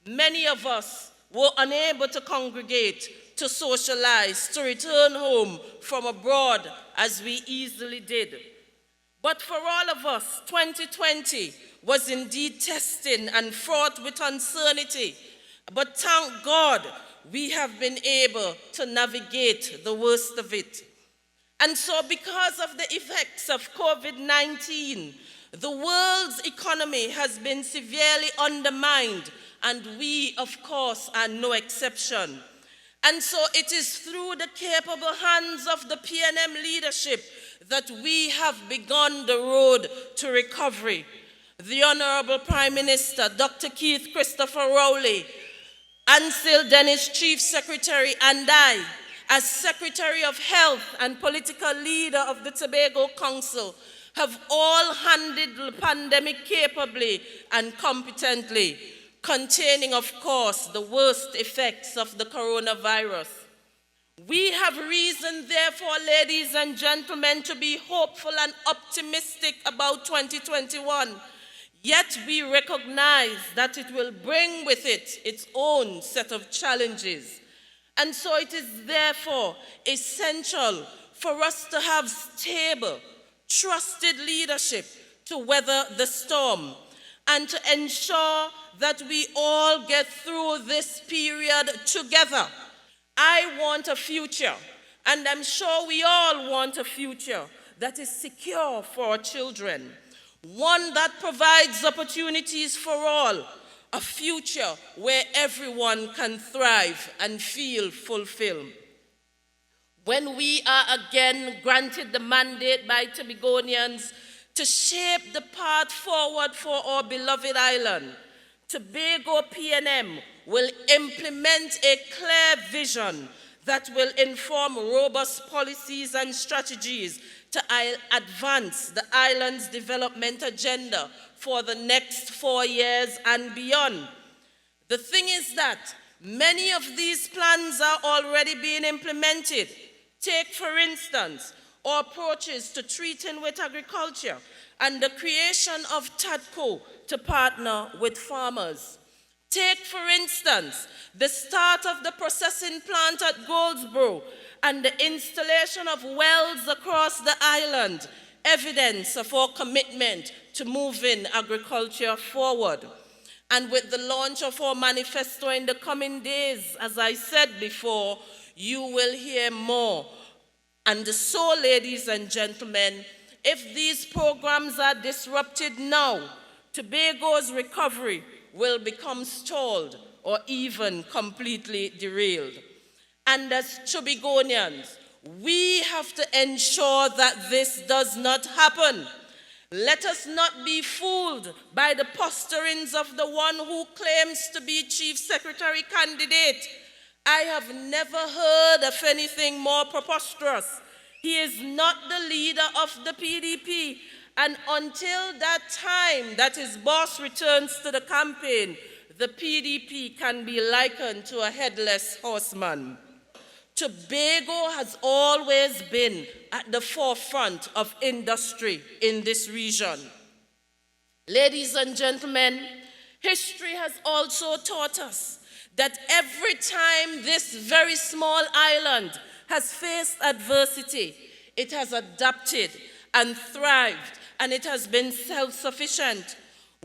[SPEAKER 11] Many of us were unable to congregate, to socialize, to return home from abroad as we easily did. But for all of us, 2020 was indeed testing and fraught with uncertainty. But thank God, we have been able to navigate the worst of it. And so because of the effects of COVID-19, the world's economy has been severely undermined, and we, of course, are no exception. And so it is through the capable hands of the PNM leadership that we have begun the road to recovery. The Honorable Prime Minister, Dr. Keith Christopher Rowley, Ansel Dennis, Chief Secretary, and I, as Secretary of Health and political leader of the Tobago Council, have all handled the pandemic capably and competently, containing, of course, the worst effects of the coronavirus. We have reason, therefore, ladies and gentlemen, to be hopeful and optimistic about 2021. Yet we recognize that it will bring with it its own set of challenges. And so it is therefore essential for us to have stable, trusted leadership to weather the storm and to ensure that we all get through this period together. I want a future, and I'm sure we all want a future that is secure for our children, one that provides opportunities for all, a future where everyone can thrive and feel fulfilled. When we are again granted the mandate by Tobagonians to shape the path forward for our beloved island, Tobago PNM will implement a clear vision that will inform robust policies and strategies to advance the island's development agenda for the next 4 years and beyond. The thing is that many of these plans are already being implemented. Take, for instance, our approaches to treating with agriculture and the creation of TADCO to partner with farmers. Take, for instance, the start of the processing plant at Goldsboro and the installation of wells across the island, evidence of our commitment to moving agriculture forward. And with the launch of our manifesto in the coming days, as I said before, you will hear more. And so, ladies and gentlemen, if these programs are disrupted now, Tobago's recovery will become stalled or even completely derailed. And as Tobagonians, we have to ensure that this does not happen. Let us not be fooled by the posturings of the one who claims to be Chief Secretary candidate. I have never heard of anything more preposterous. He is not the leader of the PDP, and until that time that his boss returns to the campaign, the PDP can be likened to a headless horseman. Tobago has always been at the forefront of industry in this region. Ladies and gentlemen, history has also taught us that every time this very small island has faced adversity, it has adapted and thrived, and it has been self-sufficient.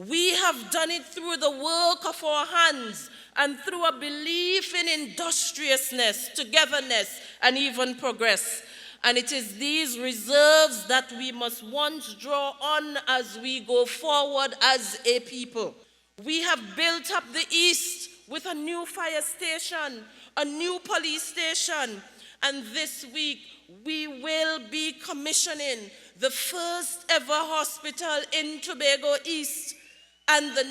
[SPEAKER 11] We have done it through the work of our hands and through a belief in industriousness, togetherness, and even progress. And it is these reserves that we must once draw on as we go forward as a people. We have built up the East with a new fire station, a new police station, and this week we will be commissioning the first ever hospital in Tobago East, and the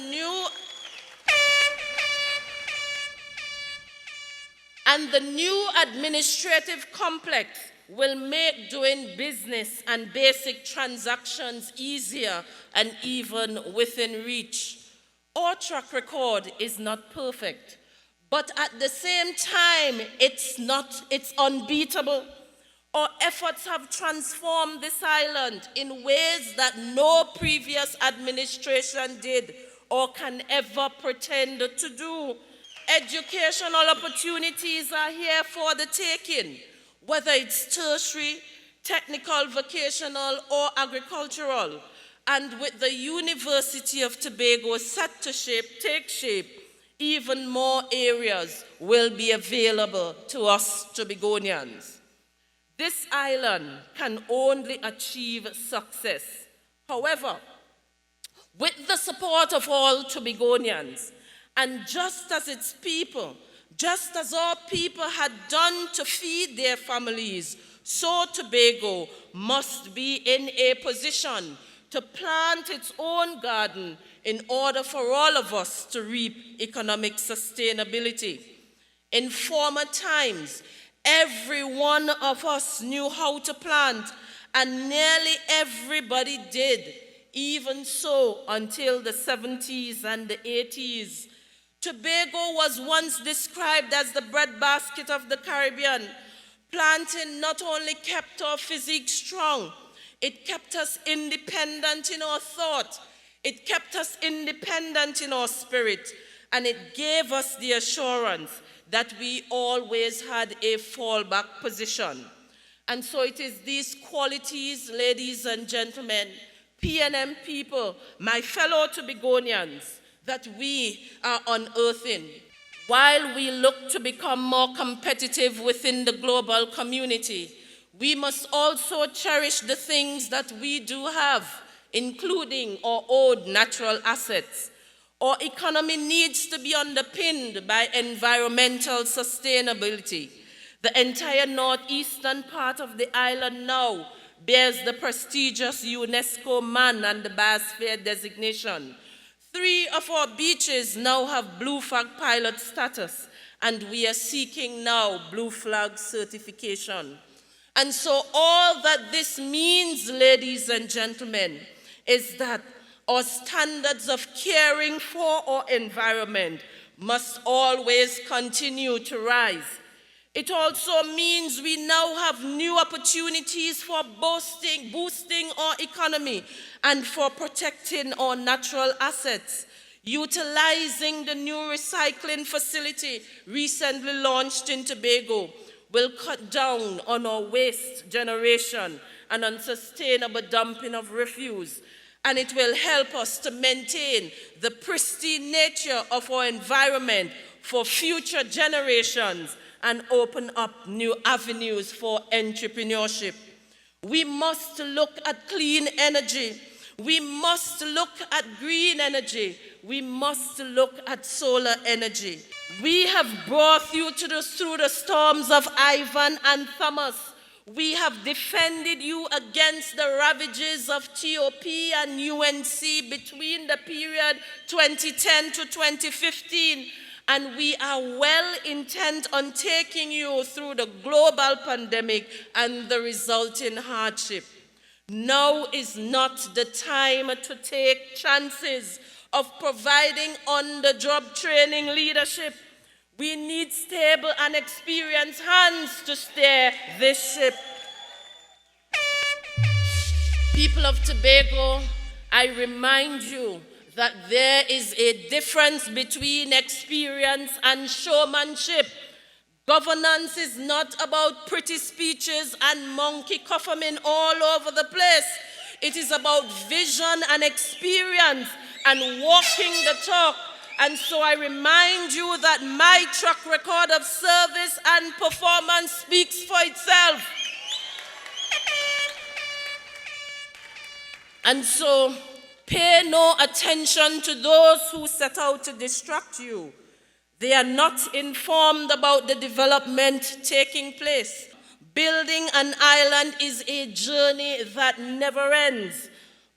[SPEAKER 11] new administrative complex will make doing business and basic transactions easier and even within reach. Our track record is not perfect, but at the same time, it's unbeatable. Our efforts have transformed this island in ways that no previous administration did or can ever pretend to do. Educational opportunities are here for the taking, whether it's tertiary, technical, vocational, or agricultural. And with the University of Tobago set to take shape, even more areas will be available to us Tobagonians. this island can only achieve success. However, with the support of all Tobagonians, and just as its people, just as our people had done to feed their families, so Tobago must be in a position to plant its own garden in order for all of us to reap economic sustainability. In former times, every one of us knew how to plant, and nearly everybody did, even so until the 70s and the 80s. Tobago was once described as the breadbasket of the Caribbean. Planting not only kept our physique strong, it kept us independent in our thought, it kept us independent in our spirit, and it gave us the assurance that we always had a fallback position. And so it is these qualities, ladies and gentlemen, PNM people, my fellow Tobagonians, that we are unearthing. While we look to become more competitive within the global community, we must also cherish the things that we do have, including our own natural assets. Our economy needs to be underpinned by environmental sustainability. The entire northeastern part of the island now bears the prestigious UNESCO Man and the Biosphere designation. 3 of our beaches now have Blue Flag pilot status, and we are seeking now Blue Flag certification. And so all that this means, ladies and gentlemen, is that our standards of caring for our environment must always continue to rise. It also means we now have new opportunities for boosting our economy and for protecting our natural assets. Utilizing the new recycling facility recently launched in Tobago will cut down on our waste generation and unsustainable dumping of refuse, and it will help us to maintain the pristine nature of our environment for future generations and open up new avenues for entrepreneurship. We must look at clean energy. We must look at green energy. We must look at solar energy. We have brought you through the storms of Ivan and Thomas. We have defended you against the ravages of TOP and UNC between the period 2010 to 2015. And we are well intent on taking you through the global pandemic and the resulting hardship. Now is not the time to take chances of providing on-the-job training leadership. We need stable and experienced hands to steer this ship. People of Tobago, I remind you that there is a difference between experience and showmanship. Governance is not about pretty speeches and monkey coffering all over the place. It is about vision and experience and walking the talk. And so I remind you that my track record of service and performance speaks for itself. And so pay no attention to those who set out to distract you. They are not informed about the development taking place. Building an island is a journey that never ends.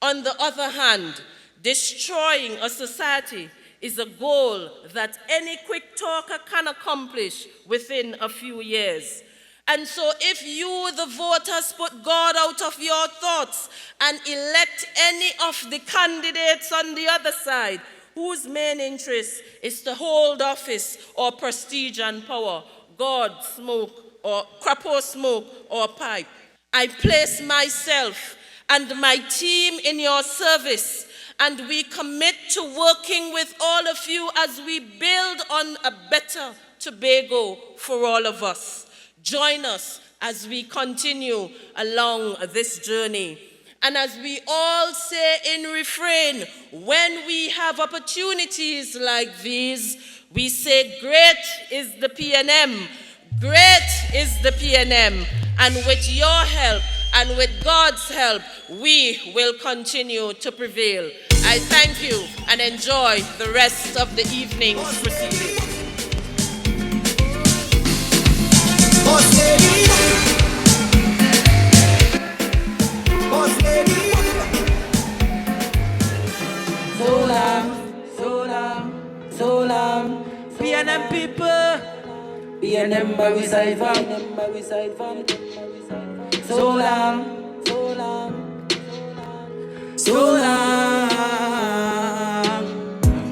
[SPEAKER 11] On the other hand, destroying a society is a goal that any quick talker can accomplish within a few years. And so if you, the voters, put God out of your thoughts and elect any of the candidates on the other side, whose main interest is to hold office or prestige and power, God, smoke, or crapo smoke or pipe, I place myself and my team in your service, and we commit to working with all of you as we build on a better Tobago for all of us. Join us as we continue along this journey. And as we all say in refrain, when we have opportunities like these, we say, great is the PNM, great is the PNM, And with your help and with God's help, we will continue to prevail. I thank you and enjoy the rest of the evening's proceedings.
[SPEAKER 6] So long, PNM people, PNM by we side fam. So long,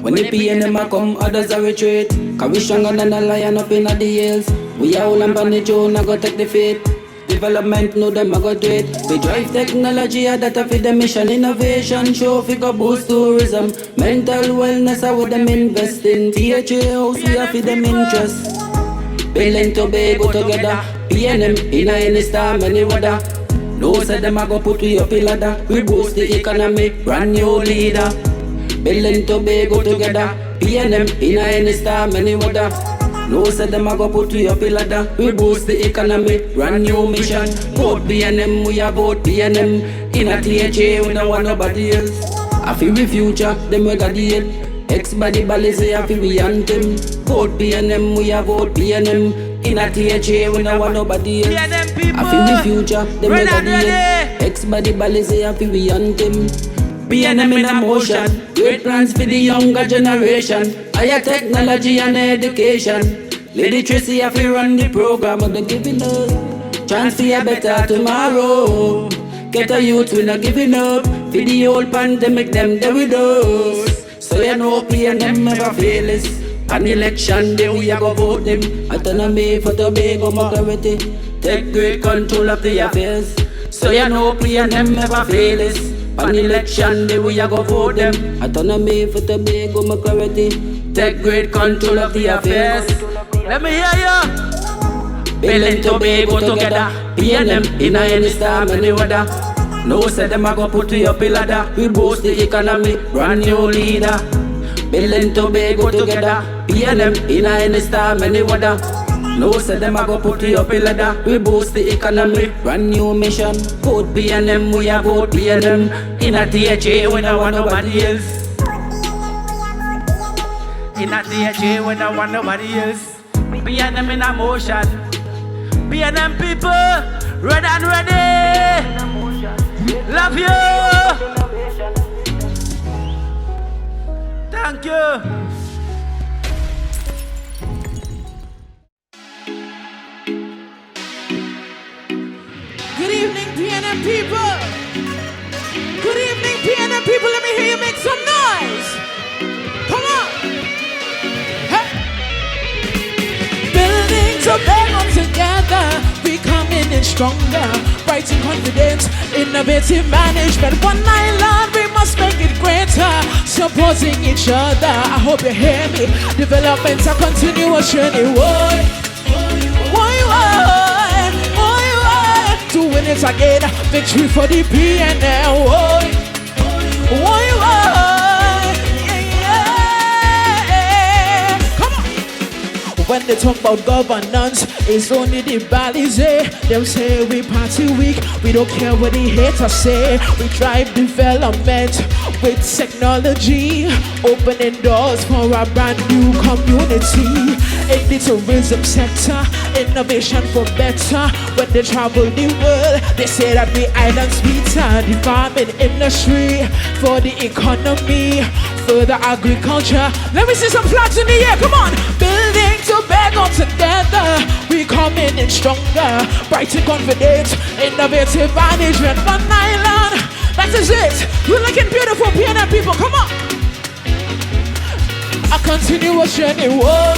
[SPEAKER 6] when the PNM a come, others a retreat. Cause we stronger than a lion up in the hills. We are all on the Joe, I go take the faith. Development, know them, I go do it. We drive technology, that a feed the mission. Innovation, show figure boost tourism. Mental wellness, I with them invest in. THA house, we have feed them interest. Building Tobago together. PNM, in any storm, any weather. No say them, I go put we up a ladder. We boost the economy, brand new leader. Building Tobago together. PNM, in any storm, any weather. No say them a go put we up a ladder. We boost the economy, brand new mission. Vote PNM, we a vote PNM. In a THA, we don't want nobody else. I feel we future, them we got the head. Ex-body bally say I feel we anthem. Vote PNM, we a vote PNM. In a THA, we don't want nobody else.
[SPEAKER 10] PNM people,
[SPEAKER 6] I feel we future, them we got the
[SPEAKER 10] ready.
[SPEAKER 6] head. Ex-body bally say I feel we anthem. PNM in a motion, great plans for the younger generation. Higher technology and education. Literacy have to run the program of the giving us chance for a better tomorrow. Get a youth, we not giving up. For the old pandemic, them there with us. So you know PNM never fail us. An election day we a go vote them. Autonomy for Tobago majority. Take great control of the affairs. So you know PNM never fail us. An election day we a go vote them. Autonomy for Tobago majority. Take great control of the affairs.
[SPEAKER 10] Let me hear ya.
[SPEAKER 6] Building Tobago together. PNM in any storm, any weather. No say them a go put we up a ladder. We boost the economy, brand new leader. Building Tobago together. PNM in any storm, any weather. No say them a go put we up a ladder. We boost the economy, brand new mission. Vote PNM, we a vote PNM. In a THA, we don't want nobody else.
[SPEAKER 10] In a THA, we don't want nobody else. PNM in a motion. PNM people, ready and ready. Love you. Thank you.
[SPEAKER 4] Good evening, PNM people. Good evening, PNM people. Let me hear you make some noise. Come on. Hey. Building Tobago together, we coming in stronger. Bright and confident, innovative management. One island, we must make it greater. Supporting each other. I hope you hear me. Development's a continuous journey. Why? Doing it again, victory for the PNM. Yeah. Come on. When they talk about governance, it's only the Balize. Them say we party weak, we don't care what the haters say. We drive development with technology, opening doors for a brand new community. In the tourism sector, innovation for better. When they travel the world, they say that we island sweeter. The farming industry for the economy, for the agriculture. Let me see some flags in the air, come on. Building Tobago together, we coming in stronger. Bright and confident, innovative management. One island, that is it. You're looking beautiful, PNM people, come on. A continuous journey, whoa.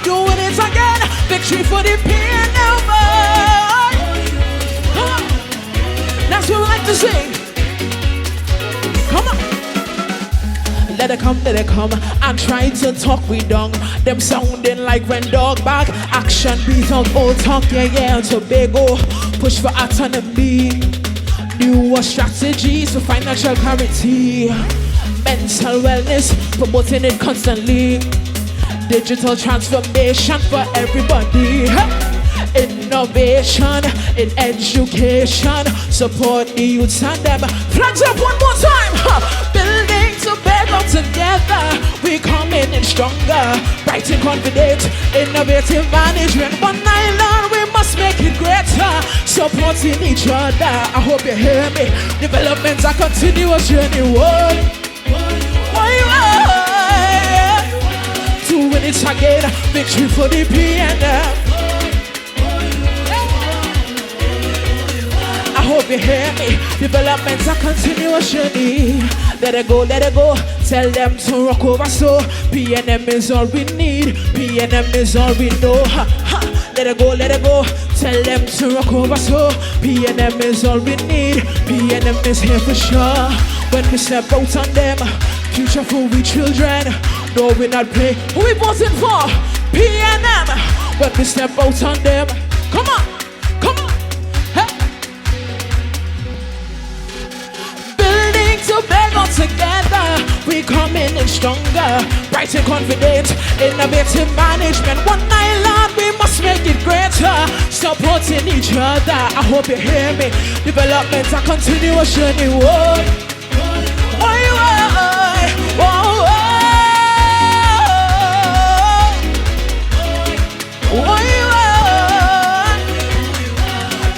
[SPEAKER 4] Doing it again, victory for the PNM. Come on, that's what we like to sing. Come on. Let it come, I'm trying to talk we dung. Them sounding like when dog back. Action beat on old talk, yeah, Tobago. Push for autonomy. Newer strategies for financial clarity. Mental wellness, promoting it constantly.
[SPEAKER 12] Digital transformation for everybody. Innovation in education. Support the youths and them. Flags up one more time. Building Tobago together. We coming in stronger. Bright and confident. Innovative management. One island, we must make it greater. Supporting each other. I hope you hear me. Development's a continuous journey. Whoa. To win it again, victory for the PNM. I hope you hear me. Development's a continuous journey. Let it go, tell them to rock over so. PNM is all we need, PNM is all we know. Let it go, tell them to rock over so. PNM is all we need, PNM is here for sure. When we step out on them, future for we children. No, we not play. Who we voting for? PNM. When we step out on them, come on. Hey. Building Tobago together, we coming in stronger. Bright and confident, innovative management. One island, we must make it greater. Supporting each other. I hope you hear me. Development's a continuous journey. Whoa.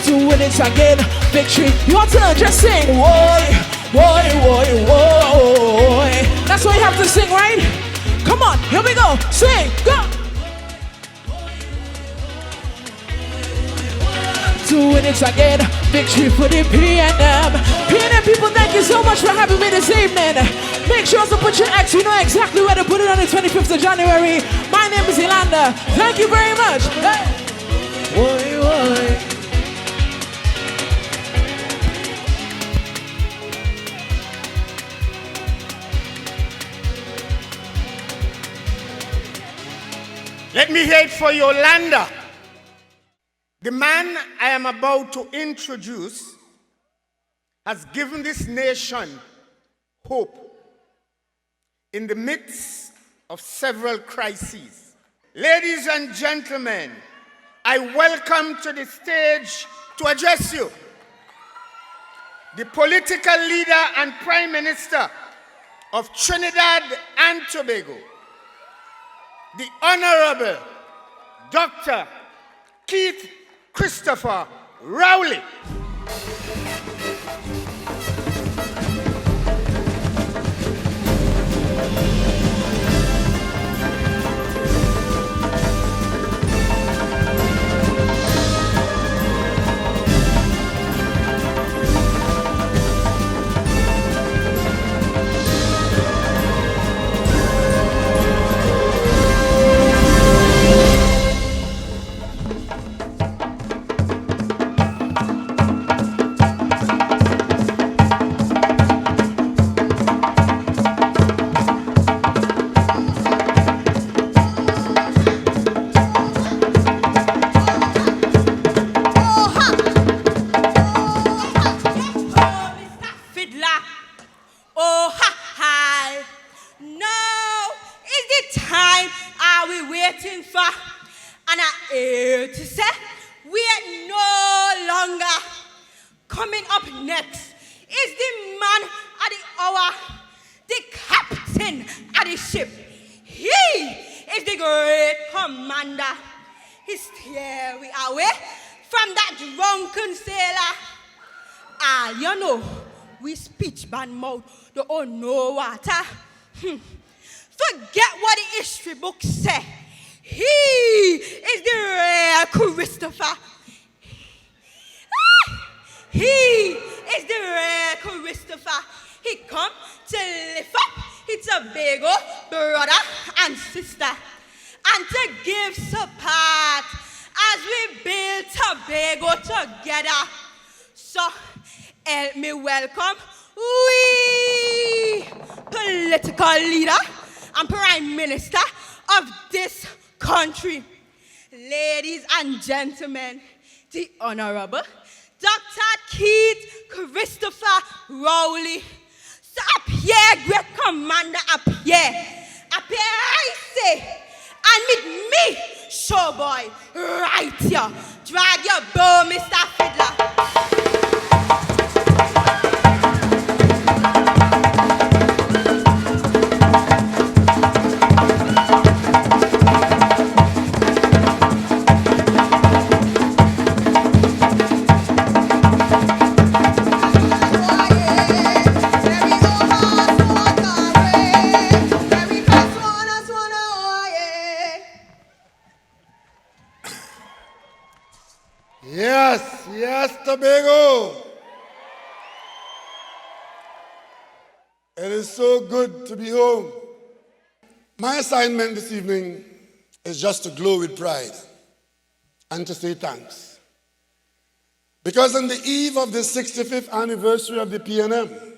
[SPEAKER 12] To win it again, victory. You want to just sing, woy. That's what you have to sing, right? Come on, here we go. Sing, go. To win it again, victory for the PNM. PNM people, thank you so much for having me this evening. Make sure to put your X, you know exactly where to put it on the 25th of January. My name is Yolanda. Thank you very much. Hey. Woy.
[SPEAKER 3] Let me hear it for Yolanda. The man I am about to introduce has given this nation hope in the midst of several crises. Ladies and gentlemen, I welcome to the stage to address you the political leader and Prime Minister of Trinidad and Tobago, the Honorable Dr. Keith Christopher Rowley.
[SPEAKER 13] Mouth, the oh no water. Forget what the history book say. He is the real Christopher. He is the real Christopher. He come to lift up his Tobago brother and sister and to give support as we build Tobago together. So help me welcome we political leader and Prime Minister of this country. Ladies and gentlemen, the Honorable Dr. Keith Christopher Rowley. So up here, great commander, up here. Up here, I say, and meet me, showboy, right here. Drag your bow, Mr. Fiddler.
[SPEAKER 14] Yes, yes, Tobago. It is so good to be home. My assignment this evening is just to glow with pride and to say thanks. Because on the eve of the 65th anniversary of the PNM,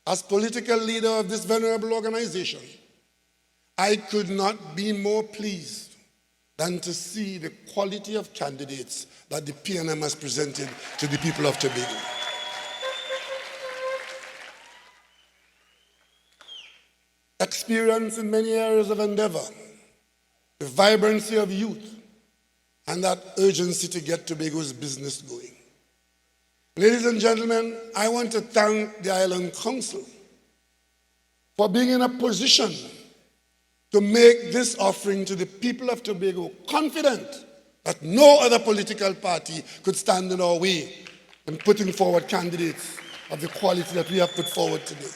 [SPEAKER 14] as political leader of this venerable organization, I could not be more pleased than to see the quality of candidates that the PNM has presented to the people of Tobago. Experience in many areas of endeavor, the vibrancy of youth, and that urgency to get Tobago's business going. Ladies and gentlemen, I want to thank the Island Council for being in a position to make this offering to the people of Tobago, confident that no other political party could stand in our way in putting forward candidates of the quality that we have put forward today.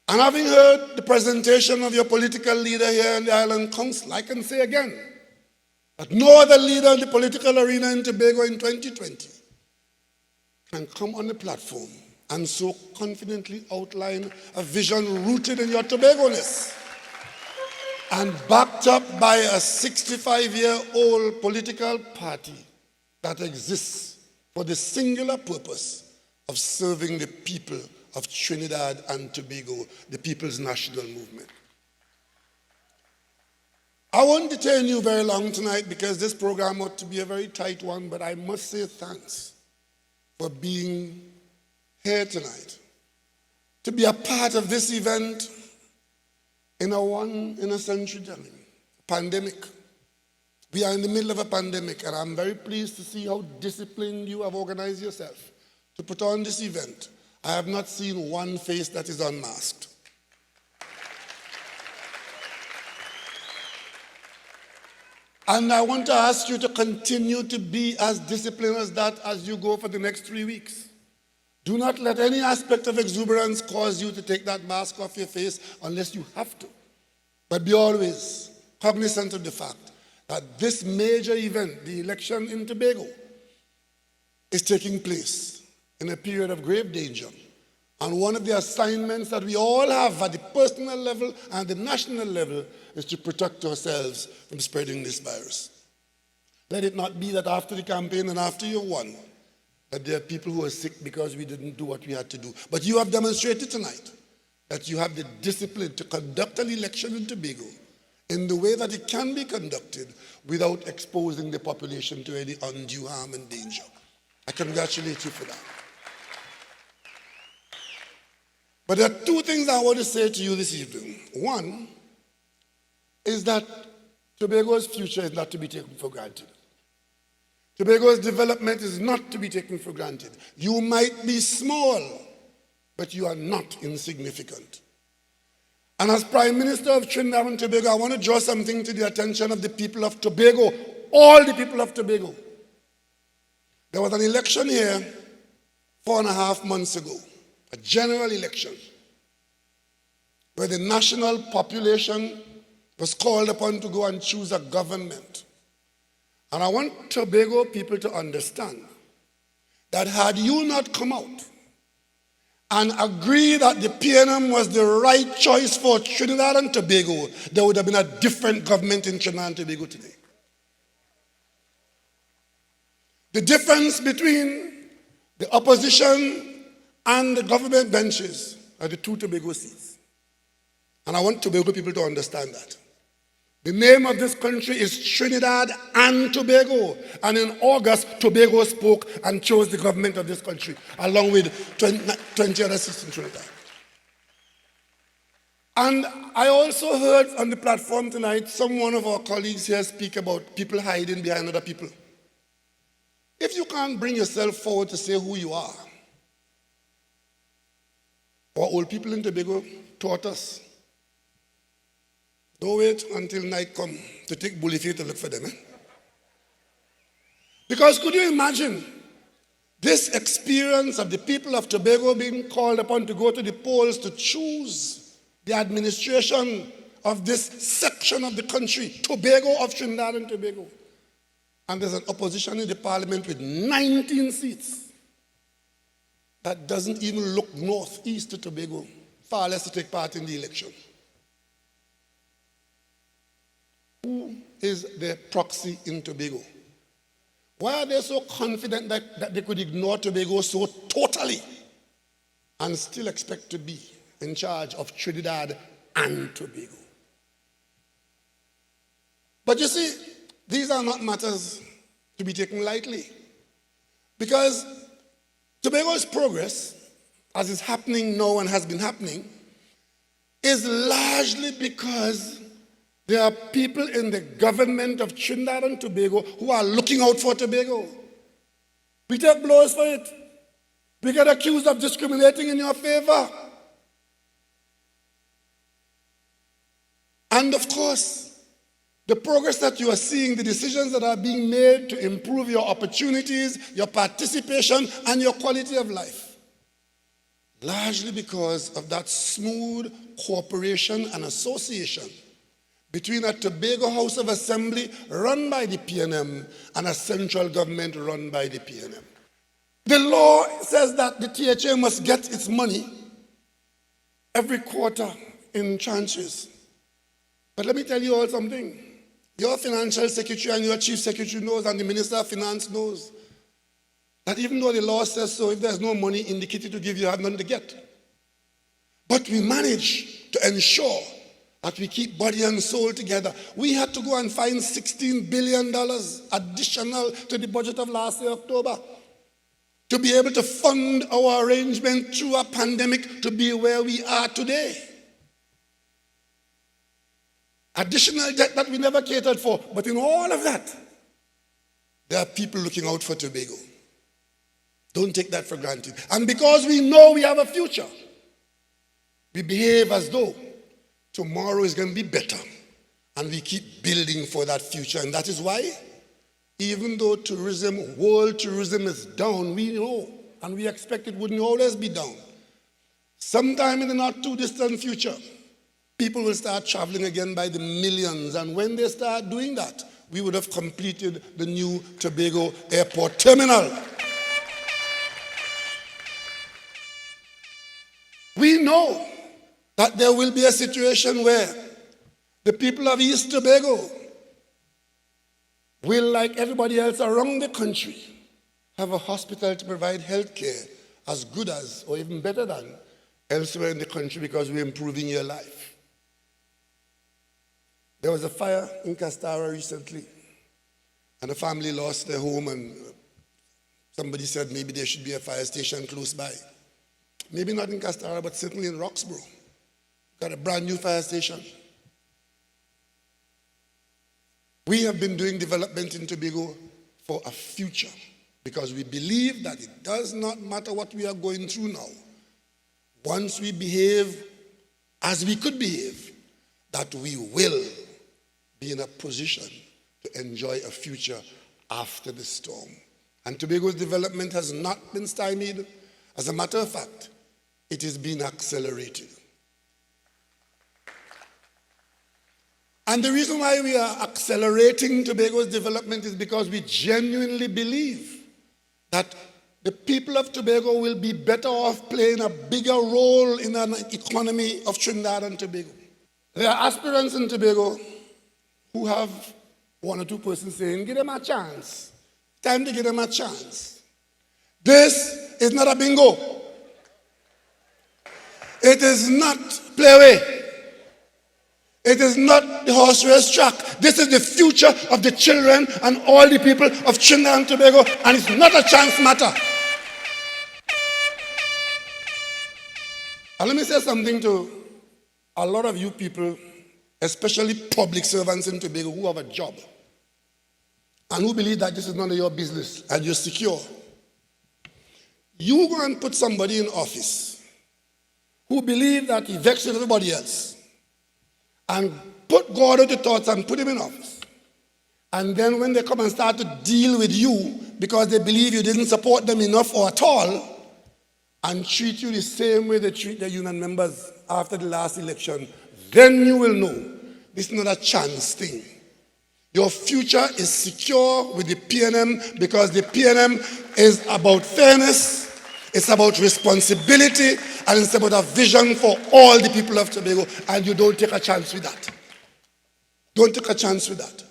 [SPEAKER 14] And having heard the presentation of your political leader here in the Island Council, I can say again that no other leader in the political arena in Tobago in 2020 can come on the platform and so confidently outline a vision rooted in your Tobago-ness and backed up by a 65-year-old political party that exists for the singular purpose of serving the people of Trinidad and Tobago, the People's National Movement. I won't detain you very long tonight because this program ought to be a very tight one, but I must say thanks for being here tonight, to be a part of this event in a one-in-a-century pandemic. We are in the middle of a pandemic, and I'm very pleased to see how disciplined you have organized yourself to put on this event. I have not seen one face that is unmasked. And I want to ask you to continue to be as disciplined as that as you go for the next 3 weeks. Do not let any aspect of exuberance cause you to take that mask off your face unless you have to. But be always cognizant of the fact that this major event, the election in Tobago, is taking place in a period of grave danger. And one of the assignments that we all have at the personal level and the national level is to protect ourselves from spreading this virus. Let it not be that after the campaign and after you won, that there are people who are sick because we didn't do what we had to do. But you have demonstrated tonight that you have the discipline to conduct an election in Tobago in the way that it can be conducted without exposing the population to any undue harm and danger. I congratulate you for that. But there are two things I want to say to you this evening. One is that Tobago's future is not to be taken for granted. Tobago's development is not to be taken for granted. You might be small, but you are not insignificant. And as Prime Minister of Trinidad and Tobago, I want to draw something to the attention of the people of Tobago, all the people of Tobago. There was an election here 4.5 months ago, a general election, where the national population was called upon to go and choose a government. And I want Tobago people to understand that had you not come out and agree that the PNM was the right choice for Trinidad and Tobago, there would have been a different government in Trinidad and Tobago today. The difference between the opposition and the government benches are the two Tobago seats. And I want Tobago people to understand that. The name of this country is Trinidad and Tobago. And in August, Tobago spoke and chose the government of this country, along with 20 other seats in Trinidad. And I also heard on the platform tonight one of our colleagues here speak about people hiding behind other people. If you can't bring yourself forward to say who you are, our old people in Tobago taught us, don't wait until night come to take bully feet to look for them. Because could you imagine this experience of the people of Tobago being called upon to go to the polls to choose the administration of this section of the country, Tobago of Trinidad and Tobago. And there's an opposition in the parliament with 19 seats that doesn't even look northeast to Tobago, far less to take part in the election. Who is their proxy in Tobago? Why are they so confident that they could ignore Tobago so totally and still expect to be in charge of Trinidad and Tobago? But you see, these are not matters to be taken lightly, because Tobago's progress, as is happening now and has been happening, is largely because there are people in the government of Trinidad and Tobago who are looking out for Tobago. We take blows for it. We get accused of discriminating in your favor. And of course, the progress that you are seeing, the decisions that are being made to improve your opportunities, your participation, and your quality of life, largely because of that smooth cooperation and association between a Tobago House of Assembly run by the PNM and a central government run by the PNM. The law says that the THA must get its money every quarter in tranches. But let me tell you all something. Your financial secretary and your chief secretary knows, and the minister of finance knows, that even though the law says so, if there's no money in the kitty to give, you have nothing to get. But we manage to ensure that we keep body and soul together. We had to go and find $16 billion additional to the budget of last year, October, to be able to fund our arrangement through a pandemic to be where we are today. Additional debt that we never catered for. But in all of that, there are people looking out for Tobago. Don't take that for granted. And because we know we have a future, we behave as though tomorrow is going to be better. And we keep building for that future. And that is why, even though world tourism is down, we know, and we expect it wouldn't always be down. Sometime in the not too distant future, people will start traveling again by the millions. And when they start doing that, we would have completed the new Tobago Airport Terminal. We know that there will be a situation where the people of East Tobago will, like everybody else around the country, have a hospital to provide health care as good as, or even better than, elsewhere in the country, because we're improving your life. There was a fire in Castara recently, and a family lost their home, and somebody said maybe there should be a fire station close by. Maybe not in Castara, but certainly in Roxborough. Got a brand new fire station. We have been doing development in Tobago for a future, because we believe that it does not matter what we are going through now. Once we behave as we could behave, that we will be in a position to enjoy a future after the storm. And Tobago's development has not been stymied. As a matter of fact, it is being accelerated. And the reason why we are accelerating Tobago's development is because we genuinely believe that the people of Tobago will be better off playing a bigger role in an economy of Trinidad and Tobago. There are aspirants in Tobago who have one or two persons saying, give them a chance. Time to give them a chance. This is not a bingo. It is not play away. It is not the horse race track. This is the future of the children and all the people of Trinidad and Tobago, and it's not a chance matter. And let me say something to a lot of you people, especially public servants in Tobago who have a job and who believe that this is none of your business and you're secure, you go and put somebody in office who believe that he vexes everybody else and put God out of thoughts and put him in office. And then when they come and start to deal with you because they believe you didn't support them enough or at all, and treat you the same way they treat their union members after the last election, then you will know this is not a chance thing. Your future is secure with the PNM because the PNM is about fairness, it's about responsibility, and it's about a vision for all the people of Tobago, and you don't take a chance with that. Don't take a chance with that.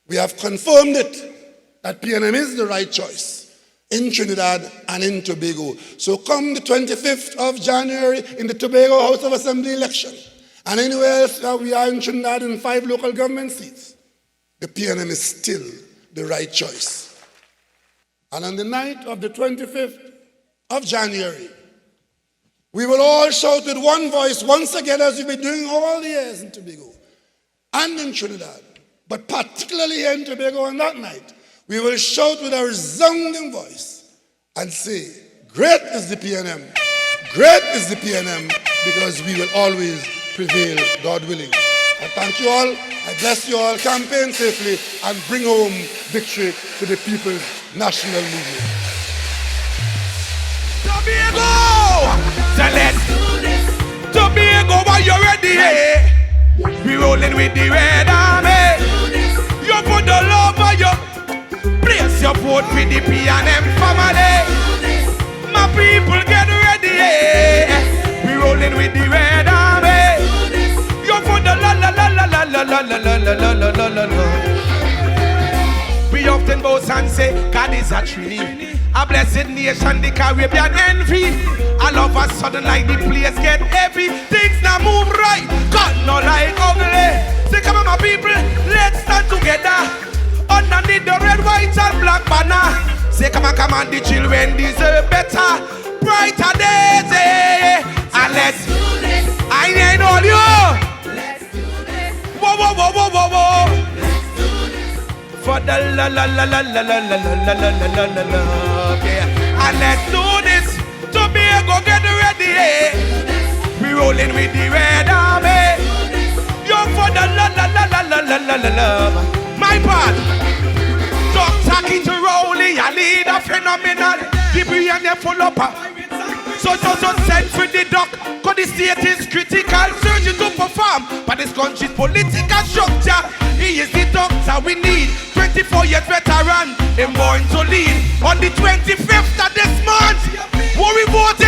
[SPEAKER 14] We have confirmed it, that PNM is the right choice in Trinidad and in Tobago. So come the 25th of January in the Tobago House of Assembly election, and anywhere else we are in Trinidad in 5 local government seats, the PNM is still the right choice. And on the night of the 25th of January, we will all shout with one voice once again, as we've been doing all the years in Tobago and in Trinidad, but particularly here in Tobago on that night, we will shout with a resounding voice and say, great is the PNM, great is the PNM, because we will always prevail, God willing. I thank you all, I bless you all, campaign safely, and bring home victory to the people's national movement.
[SPEAKER 5] Tobago! So let's do this. Tobago, are you ready? We rolling with the Red Army. You put the love on you. Place your vote with the PNM family. My people get ready. We rolling with the Red Army. You put the la la la la la la la la la la la la la. We often boast and say God is a Trinity, a blessed nation, the Caribbean envy. All of a sudden like the place get heavy, things now move right, God not like ugly. Say come on my people, let's stand together underneath the red, white and black banner. Say come on, the children deserve better, brighter days, and let's do this. I ain't all you. Let's do this. Whoa, whoa, whoa, whoa, whoa, whoa. Let's do this. For the la la la la la la la la la la la la la, yeah. And let's do this. Tobago, get ready. We rolling with the Red Army. You're for the la la la la la la la la la. My part. Dr. Kitty Rowley, a leader phenomenal. The brain they full up. So send for the doc, cause the state is critical. Surgeon to perform, but this country's political structure. He is the doctor we need. 24 years veteran, him born to lead. On the 25th of this month, what we vote